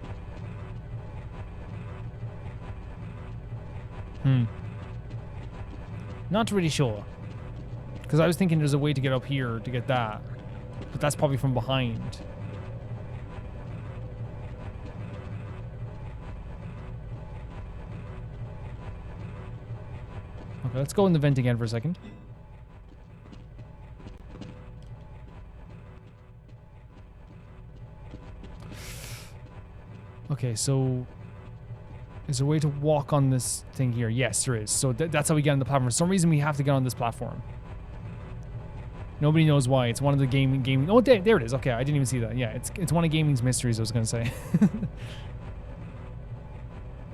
Not really sure. Because I was thinking there's a way to get up here to get that. But that's probably from behind. Okay, let's go in the vent again for a second. Okay, so is there a way to walk on this thing here? Yes, there is. So that's how we get on the platform. For some reason, we have to get on this platform. Nobody knows why. It's one of the gaming. Oh, there it is. Okay, I didn't even see that. Yeah, it's one of gaming's mysteries. I was gonna say.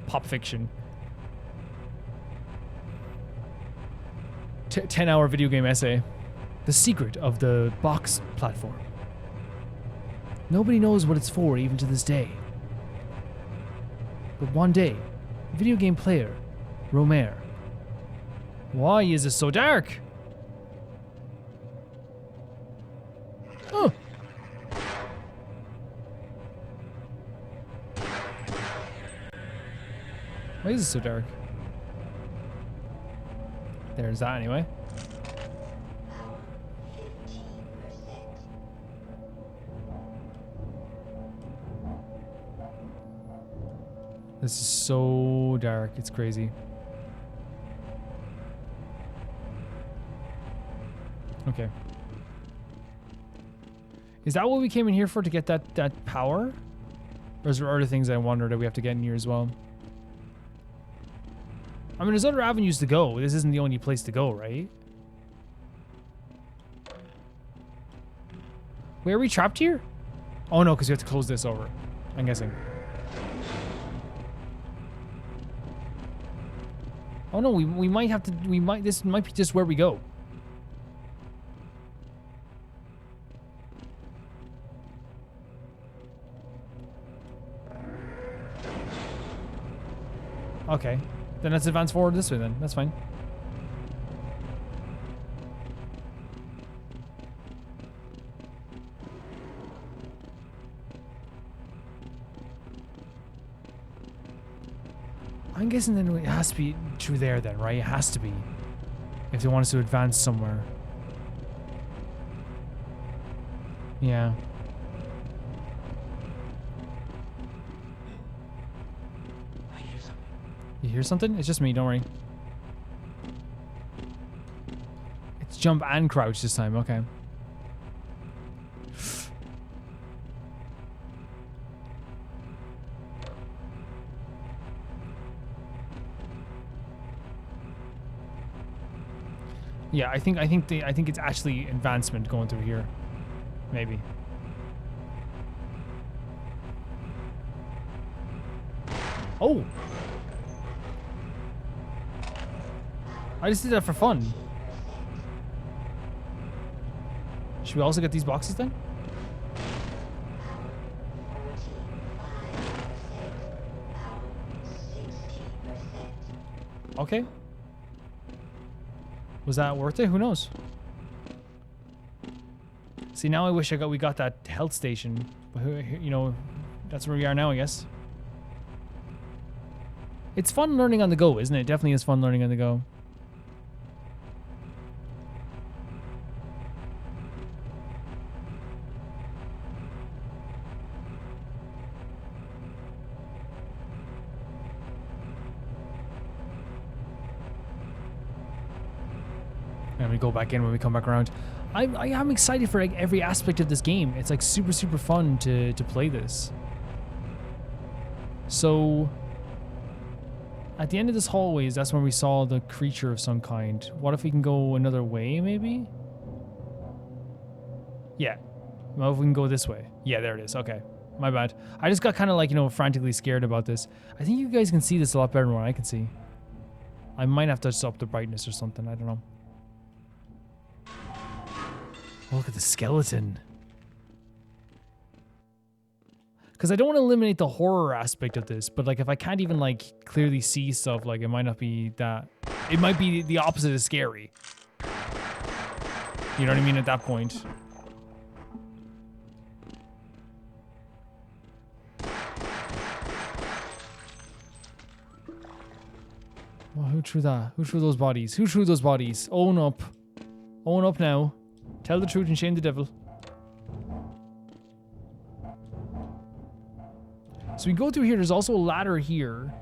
Pop fiction. 10-hour video game essay. The secret of the box platform. Nobody knows what it's for, even to this day. But one day, video game player, Romer. Why is it so dark? Oh. Why is it so dark? There's that anyway. This is so dark, it's crazy. Okay. Is that what we came in here for, to get that power? Or is there other things I wonder that we have to get in here as well? I mean, there's other avenues to go. This isn't the only place to go, right? Wait, are we trapped here? Oh no, because we have to close this over, I'm guessing. Oh no, we might have to, this might be just where we go. Okay, then let's advance forward this way then, that's fine. I'm guessing then it has to be through there then, right? It has to be. If they want us to advance somewhere. Yeah. I hear something. You hear something? It's just me, don't worry. It's jump and crouch this time, okay. Yeah, I think it's actually advancement going through here. Maybe. Oh! I just did that for fun. Should we also get these boxes then? Okay. Was that worth it? Who knows? See, now I wish we got that health station. But you know, that's where we are now, I guess. It's fun learning on the go, isn't it? It definitely is fun learning on the go. And we go back in when we come back around. I'm excited for like every aspect of this game. It's like super fun to play this. So at the end of this hallways, that's when we saw the creature of some kind. What if we can go another way, maybe? Yeah. Well, if we can go this way. Yeah, there it is. Okay. My bad. I just got kind of like, you know, frantically scared about this. I think you guys can see this a lot better than what I can see. I might have to just up the brightness or something. I don't know. Oh, look at the skeleton. Because I don't want to eliminate the horror aspect of this, but like if I can't even like clearly see stuff, like it might not be that. It might be the opposite of scary. You know what I mean at that point. Well, who threw that? Who threw those bodies? Who threw those bodies? Own up. Own up now. Tell the truth and shame the devil. So we go through here. There's also a ladder here.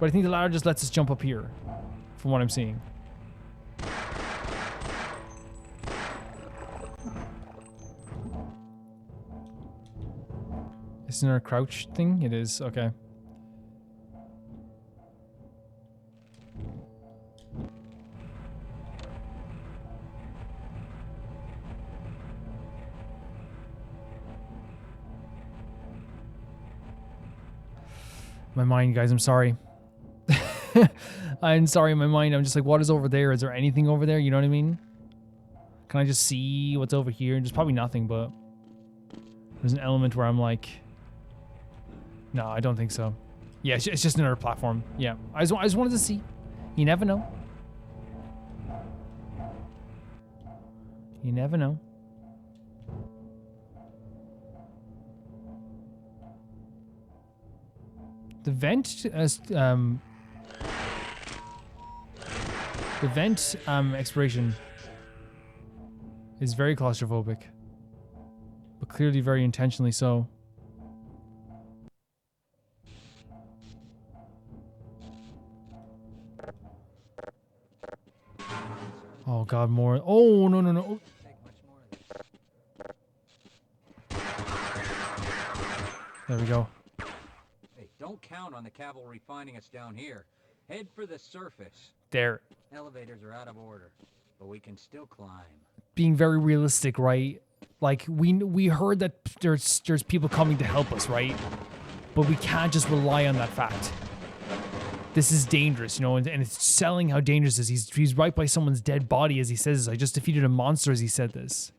But I think the ladder just lets us jump up here. From what I'm seeing. Isn't there a crouch thing? It is. Okay. My mind, guys, I'm sorry. I'm sorry, my mind. I'm just like, what is over there? Is there anything over there? You know what I mean? Can I just see what's over here? There's probably nothing, but there's an element where I'm like, no, I don't think so. Yeah, it's just another platform. Yeah, I just wanted to see. You never know. You never know. The vent exploration is very claustrophobic, but clearly very intentionally so. Oh god, more. Oh no no no. There we go. Don't count on the cavalry finding us down here. Head for the surface. There. Elevators are out of order, but we can still climb. Being very realistic, right? Like we heard that there's people coming to help us, right? But we can't just rely on that fact. This is dangerous, you know, and it's selling how dangerous it is. He's right by someone's dead body as he says this. I just defeated a monster as he said this.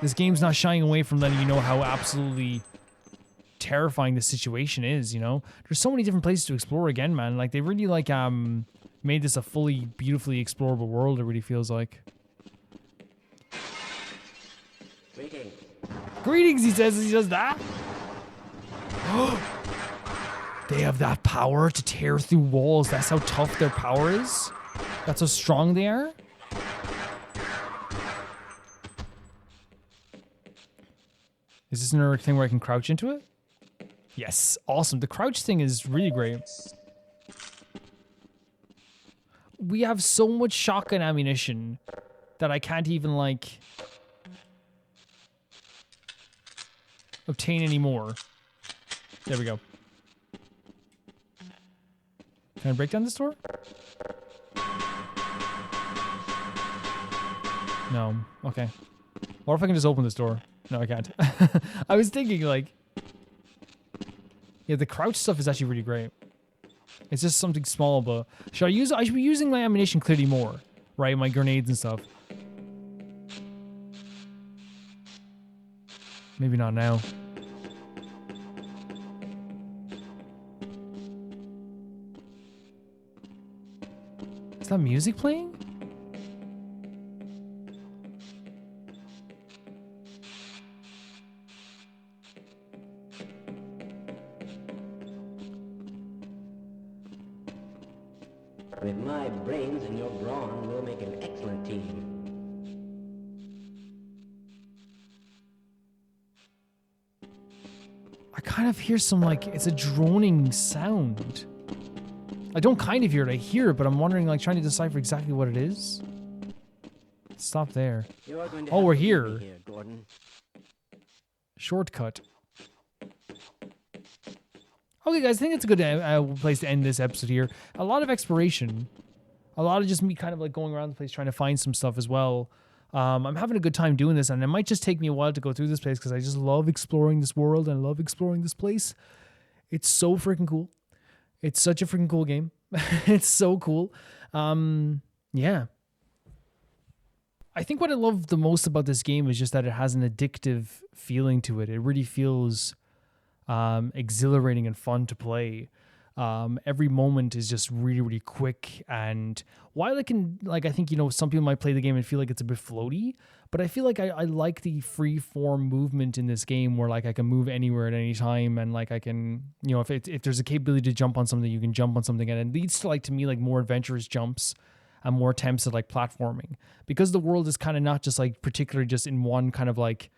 This game's not shying away from letting you know how absolutely terrifying the situation is, you know? There's so many different places to explore again, man. Like, they really, like, made this a fully, beautifully explorable world, it really feels like. Greetings. Greetings, he says as he does that. They have that power to tear through walls. That's how tough their power is? That's how strong they are? Is this another thing where I can crouch into it? Yes, awesome. The crouch thing is really great. We have so much shotgun ammunition that I can't even, like, obtain any more. There we go. Can I break down this door? No. Okay. Or if I can just open this door. No, I can't. I was thinking, like... Yeah, the crouch stuff is actually really great. It's just something small, but... I should be using my ammunition clearly more. Right? My grenades and stuff. Maybe not now. Is that music playing? With my brains and your brawn, we'll make an excellent team. I kind of hear some, like, it's a droning sound. I don't kind of hear it, I hear it, but I'm wondering, like, trying to decipher exactly what it is. Stop there. You're going to Oh, have we're to leave here. me Gordon. Shortcut. Okay, guys, I think it's a good place to end this episode here. A lot of exploration. A lot of just me kind of, like, going around the place trying to find some stuff as well. I'm having a good time doing this, and it might just take me a while to go through this place because I just love exploring this world and I love exploring this place. It's so freaking cool. It's such a freaking cool game. It's so cool. Yeah. I think what I love the most about this game is just that it has an addictive feeling to it. It really feels exhilarating and fun to play. Every moment is just really, really quick. And while it can, like, I think, some people might play the game and feel like it's a bit floaty, but I feel like I like the free form movement in this game where, like, I can move anywhere at any time. And, like, I can, if there's a capability to jump on something, you can jump on something. And it leads to, like, to me, like, more adventurous jumps and more attempts at, like, platforming. Because the world is kind of not just, like, particularly just in one kind of, like,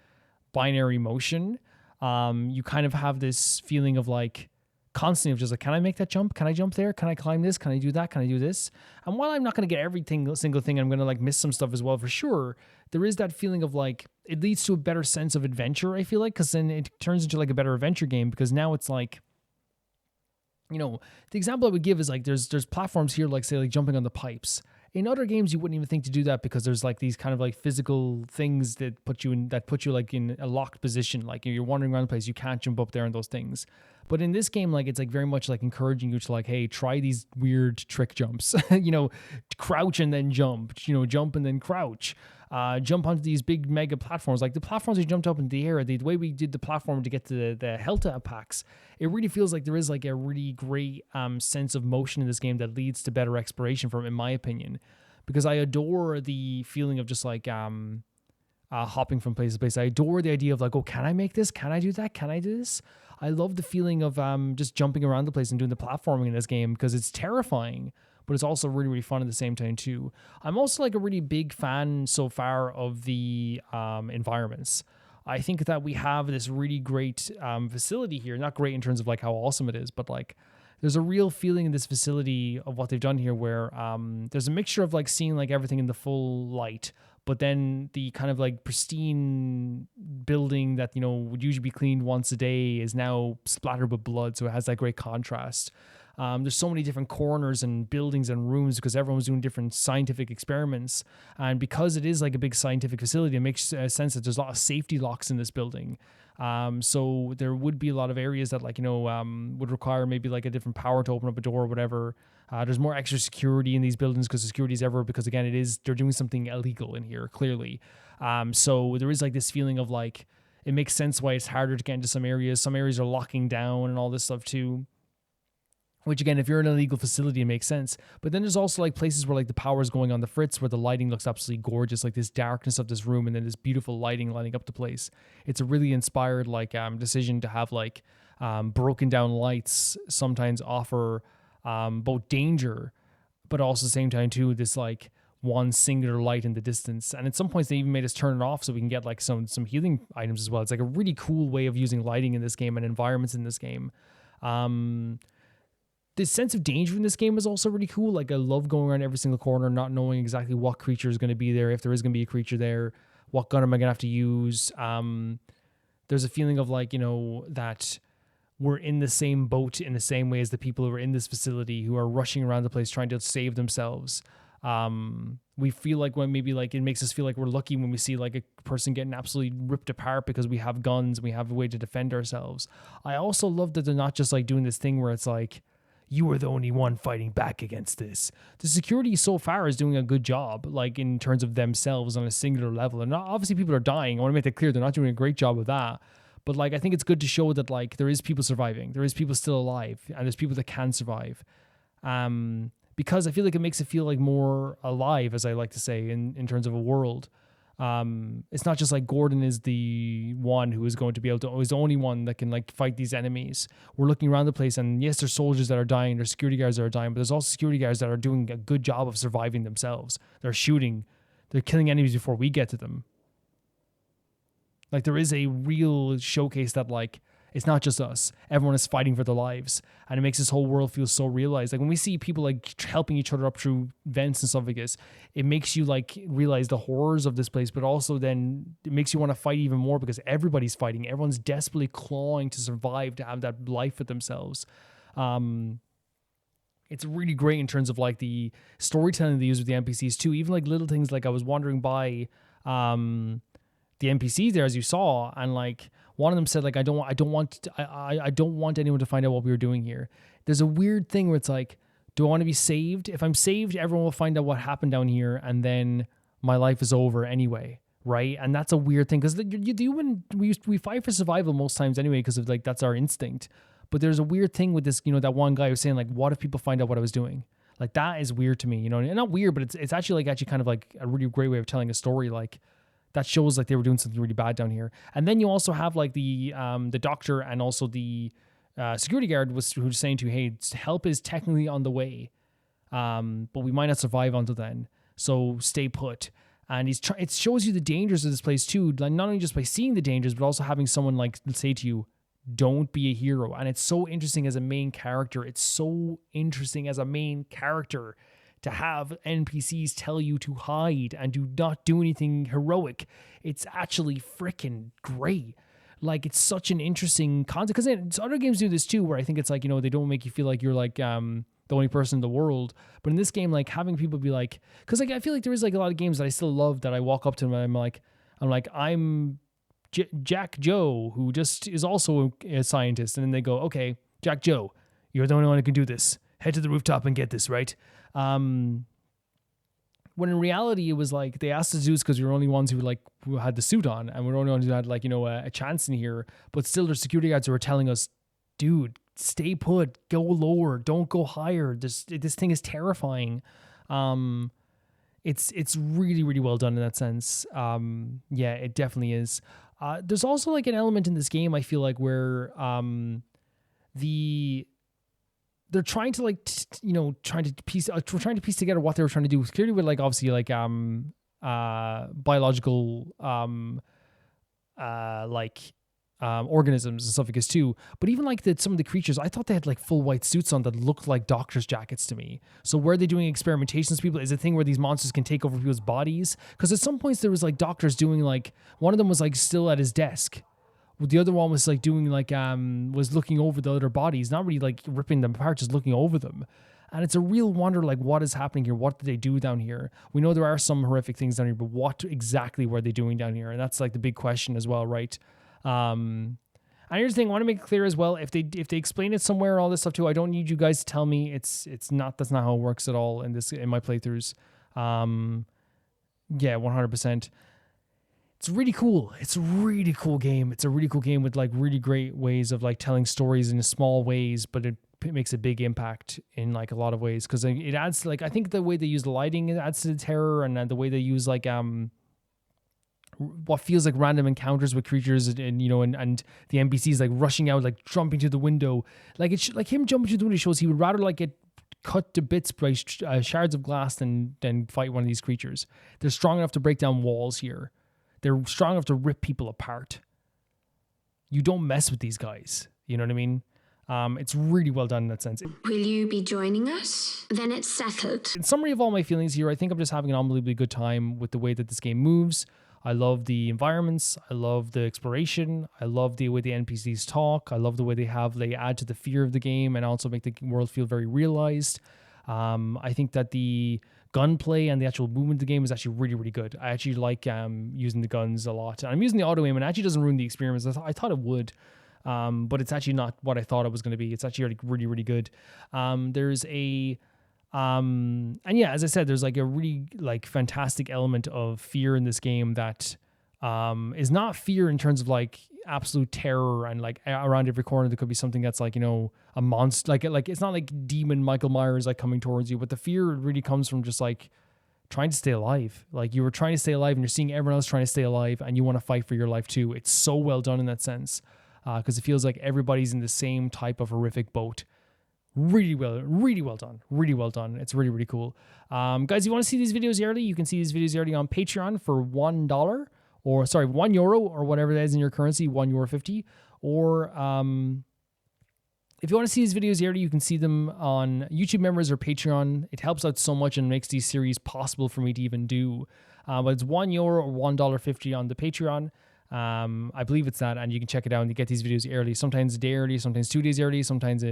binary motion. You kind of have this feeling of, like, constantly of just like, can I make that jump? Can I jump there? Can I climb this? Can I do that? Can I do this? And while I'm not going to get every single thing, I'm going to like miss some stuff as well for sure. There is that feeling of like, it leads to a better sense of adventure, I feel like, because then it turns into like a better adventure game because now it's like, the example I would give is like, there's platforms here, like say like jumping on the pipes. In other games, you wouldn't even think to do that because there's like these kind of like physical things that put you like in a locked position. Like you're wandering around the place, you can't jump up there and those things. But in this game, like it's like very much like encouraging you to like, hey, try these weird trick jumps, crouch and then jump, jump and then crouch, jump onto these big mega platforms. Like the platforms we jumped up in the air, the way we did the platform to get to the Helta packs, it really feels like there is like a really great sense of motion in this game that leads to better exploration from, in my opinion, because I adore the feeling of just like hopping from place to place. I adore the idea of like, oh, can I make this? Can I do that? Can I do this? I love the feeling of just jumping around the place and doing the platforming in this game because it's terrifying, but it's also really, really fun at the same time too. I'm also like a really big fan so far of the environments. I think that we have this really great facility here. Not great in terms of like how awesome it is, but like there's a real feeling in this facility of what they've done here where there's a mixture of like seeing like everything in the full light, but then the kind of like pristine building that, would usually be cleaned once a day is now splattered with blood. So it has that great contrast. There's so many different corners and buildings and rooms because everyone's doing different scientific experiments. And because it is like a big scientific facility, it makes sense that there's a lot of safety locks in this building. So there would be a lot of areas that like, would require maybe like a different power to open up a door or whatever. There's more extra security in these buildings because the security is everywhere because again, they're doing something illegal in here, clearly. So there is like this feeling of like, it makes sense why it's harder to get into some areas. Some areas are locking down and all this stuff too. Which again, if you're in an illegal facility, it makes sense. But then there's also like places where like the power is going on the fritz, where the lighting looks absolutely gorgeous, like this darkness of this room, and then this beautiful lighting lighting up the place. It's a really inspired like decision to have like broken down lights sometimes offer both danger, but also at the same time too this like one singular light in the distance. And at some points they even made us turn it off so we can get like some healing items as well. It's like a really cool way of using lighting in this game and environments in this game. The sense of danger in this game is also really cool. Like I love going around every single corner, not knowing exactly what creature is going to be there, if there is going to be a creature there, what gun am I going to have to use. There's a feeling of like, that we're in the same boat in the same way as the people who are in this facility who are rushing around the place trying to save themselves. We feel like when maybe like it makes us feel like we're lucky when we see like a person getting absolutely ripped apart because we have guns and we have a way to defend ourselves. I also love that they're not just like doing this thing where it's like, you are the only one fighting back against this. The security so far is doing a good job, like in terms of themselves on a singular level. And obviously people are dying. I want to make that clear. They're not doing a great job of that. But like, I think it's good to show that like there is people surviving. There is people still alive and there's people that can survive. Because I feel like it makes it feel like more alive, as I like to say, in terms of a world. It's not just like Gordon is the one who is going to be able to, is the only one that can like fight these enemies. We're looking around the place and yes, there's soldiers that are dying, there's security guards that are dying, but there's also security guards that are doing a good job of surviving themselves. They're shooting, they're killing enemies before we get to them. Like there is a real showcase that like, it's not just us. Everyone is fighting for their lives. And it makes this whole world feel so realized. Like when we see people like helping each other up through vents and stuff like this, it makes you like realize the horrors of this place, but also then it makes you want to fight even more because everybody's fighting. Everyone's desperately clawing to survive, to have that life for themselves. It's really great in terms of like the storytelling they use with the NPCs too. Even like little things like I was wandering by the NPCs there, as you saw, and like one of them said like I don't want anyone to find out what we were doing here. There's a weird thing where it's like, do I want to be saved? If I'm saved, everyone will find out what happened down here, and then my life is over anyway, right? And that's a weird thing because we fight for survival most times anyway because of like that's our instinct. But there's a weird thing with this, that one guy was saying like, what if people find out what I was doing? Like that is weird to me, and not weird, but it's actually kind of like a really great way of telling a story. Like that shows like they were doing something really bad down here. And then you also have like the doctor and also the security guard who was saying to you, hey, help is technically on the way, but we might not survive until then. So stay put. And it shows you the dangers of this place too, like not only just by seeing the dangers, but also having someone like say to you, don't be a hero. And it's so interesting as a main character. It's so interesting as a main character to have NPCs tell you to hide and do not do anything heroic. It's actually freaking great. Like it's such an interesting concept because other games do this too, where I think it's like, they don't make you feel like you're like the only person in the world. But in this game, like having people be like, because like I feel like there is like a lot of games that I still love that I walk up to them and I'm Jack Joe, who just is also a scientist. And then they go, okay, Jack Joe, you're the only one who can do this. Head to the rooftop and get this, right? When in reality, it was like they asked us to do this because we were the only ones who had the suit on. And we're the only ones who had a chance in here. But still, there's security guards who were telling us, dude, stay put, go lower, don't go higher. This thing is terrifying. It's really, really well done in that sense. Yeah, it definitely is. There's also like an element in this game I feel like where they're trying to trying to piece together what they were trying to do. Clearly with like obviously like biological organisms and stuff like this too. But even like some of the creatures, I thought they had like full white suits on that looked like doctor's jackets to me. So were they doing experimentations with people? Is it a thing where these monsters can take over people's bodies? Because at some points there was like doctors doing like, one of them was like still at his desk. The other one was like doing like, was looking over the other bodies, not really like ripping them apart, just looking over them. And it's a real wonder, like, what is happening here? What did they do down here? We know there are some horrific things down here, but what exactly were they doing down here? And that's like the big question as well, right? And here's the thing, I want to make it clear as well, if they explain it somewhere, all this stuff too, I don't need you guys to tell me that's not how it works at all in my playthroughs. Yeah, 100%. It's really cool. It's a really cool game. It's a really cool game with like really great ways of like telling stories in small ways, but it makes a big impact in like a lot of ways because it adds like, I think the way they use the lighting, it adds to the terror, and the way they use like what feels like random encounters with creatures and the NPCs like rushing out, like jumping to the window, like like him jumping to the window shows he would rather like get cut to bits by shards of glass than fight one of these creatures. They're strong enough to break down walls here. They're strong enough to rip people apart. You don't mess with these guys. You know what I mean? It's really well done in that sense. Will you be joining us? Then it's settled. In summary of all my feelings here, I think I'm just having an unbelievably good time with the way that this game moves. I love the environments. I love the exploration. I love the way the NPCs talk. I love the way they add to the fear of the game and also make the world feel very realized. I think that the gunplay and the actual movement of the game is actually really, really good. I actually like using the guns a lot. And I'm using the auto aim, and it actually doesn't ruin the experience. I thought it would, but it's actually not what I thought it was going to be. It's actually like really, really good. There's a and yeah, as I said, there's like a really like fantastic element of fear in this game that is not fear in terms of like absolute terror and like around every corner there could be something that's like a monster, like it's not like demon Michael Myers like coming towards you, but the fear really comes from just like trying to stay alive. Like you were trying to stay alive and you're seeing everyone else trying to stay alive and you want to fight for your life too. It's so well done in that sense because it feels like everybody's in the same type of horrific boat. Really well done. Really well done. It's really, really cool. Guys, you want to see these videos early? You can see these videos early on Patreon for €1 or €1 or whatever that is in your currency, €1.50. Or if you want to see these videos early, you can see them on YouTube members or Patreon. It helps out so much and makes these series possible for me to even do. But it's €1 or $1.50 on the Patreon. I believe it's that, and you can check it out and you get these videos early, sometimes a day early, sometimes 2 days early, sometimes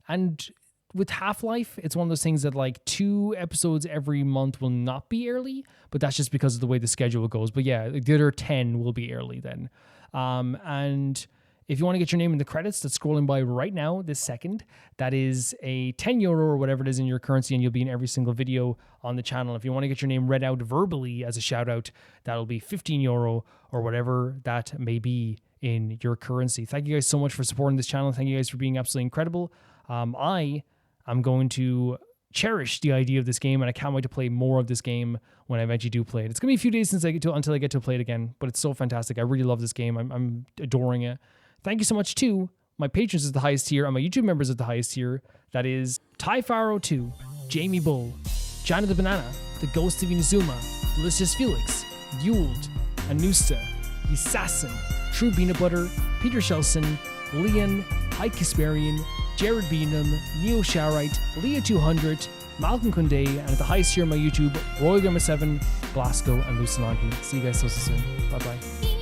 and with Half-Life, it's one of those things that like 2 episodes every month will not be early, but that's just because of the way the schedule goes. But yeah, the other 10 will be early then. And If you want to get your name in the credits, that's scrolling by right now, this second. That is a 10 euro or whatever it is in your currency, and you'll be in every single video on the channel. If you want to get your name read out verbally as a shout out, that'll be 15 euro or whatever that may be in your currency. Thank you guys so much for supporting this channel. Thank you guys for being absolutely incredible. I am going to cherish the idea of this game, and I can't wait to play more of this game when I eventually do play it. It's gonna be a few days until I get to play it again, but it's so fantastic. I really love this game. I'm adoring it. Thank you so much to my patrons at the highest tier and my YouTube members at the highest tier. That is Ty Faro 2, Jamie Bull, Johnny the Banana, The Ghost of Inazuma, Delicious Felix, Yuled, Anusta, Assassin, True Peanut Butter, Peter Shelson, Leon, Ike Kasparian, Jared Beanham, Neo Sharite, Leah 200, Malcolm Kunde, and at the highest tier on my YouTube, Roy Gamer 7, Blasco, and Lucinanki. See you guys so soon. Bye bye.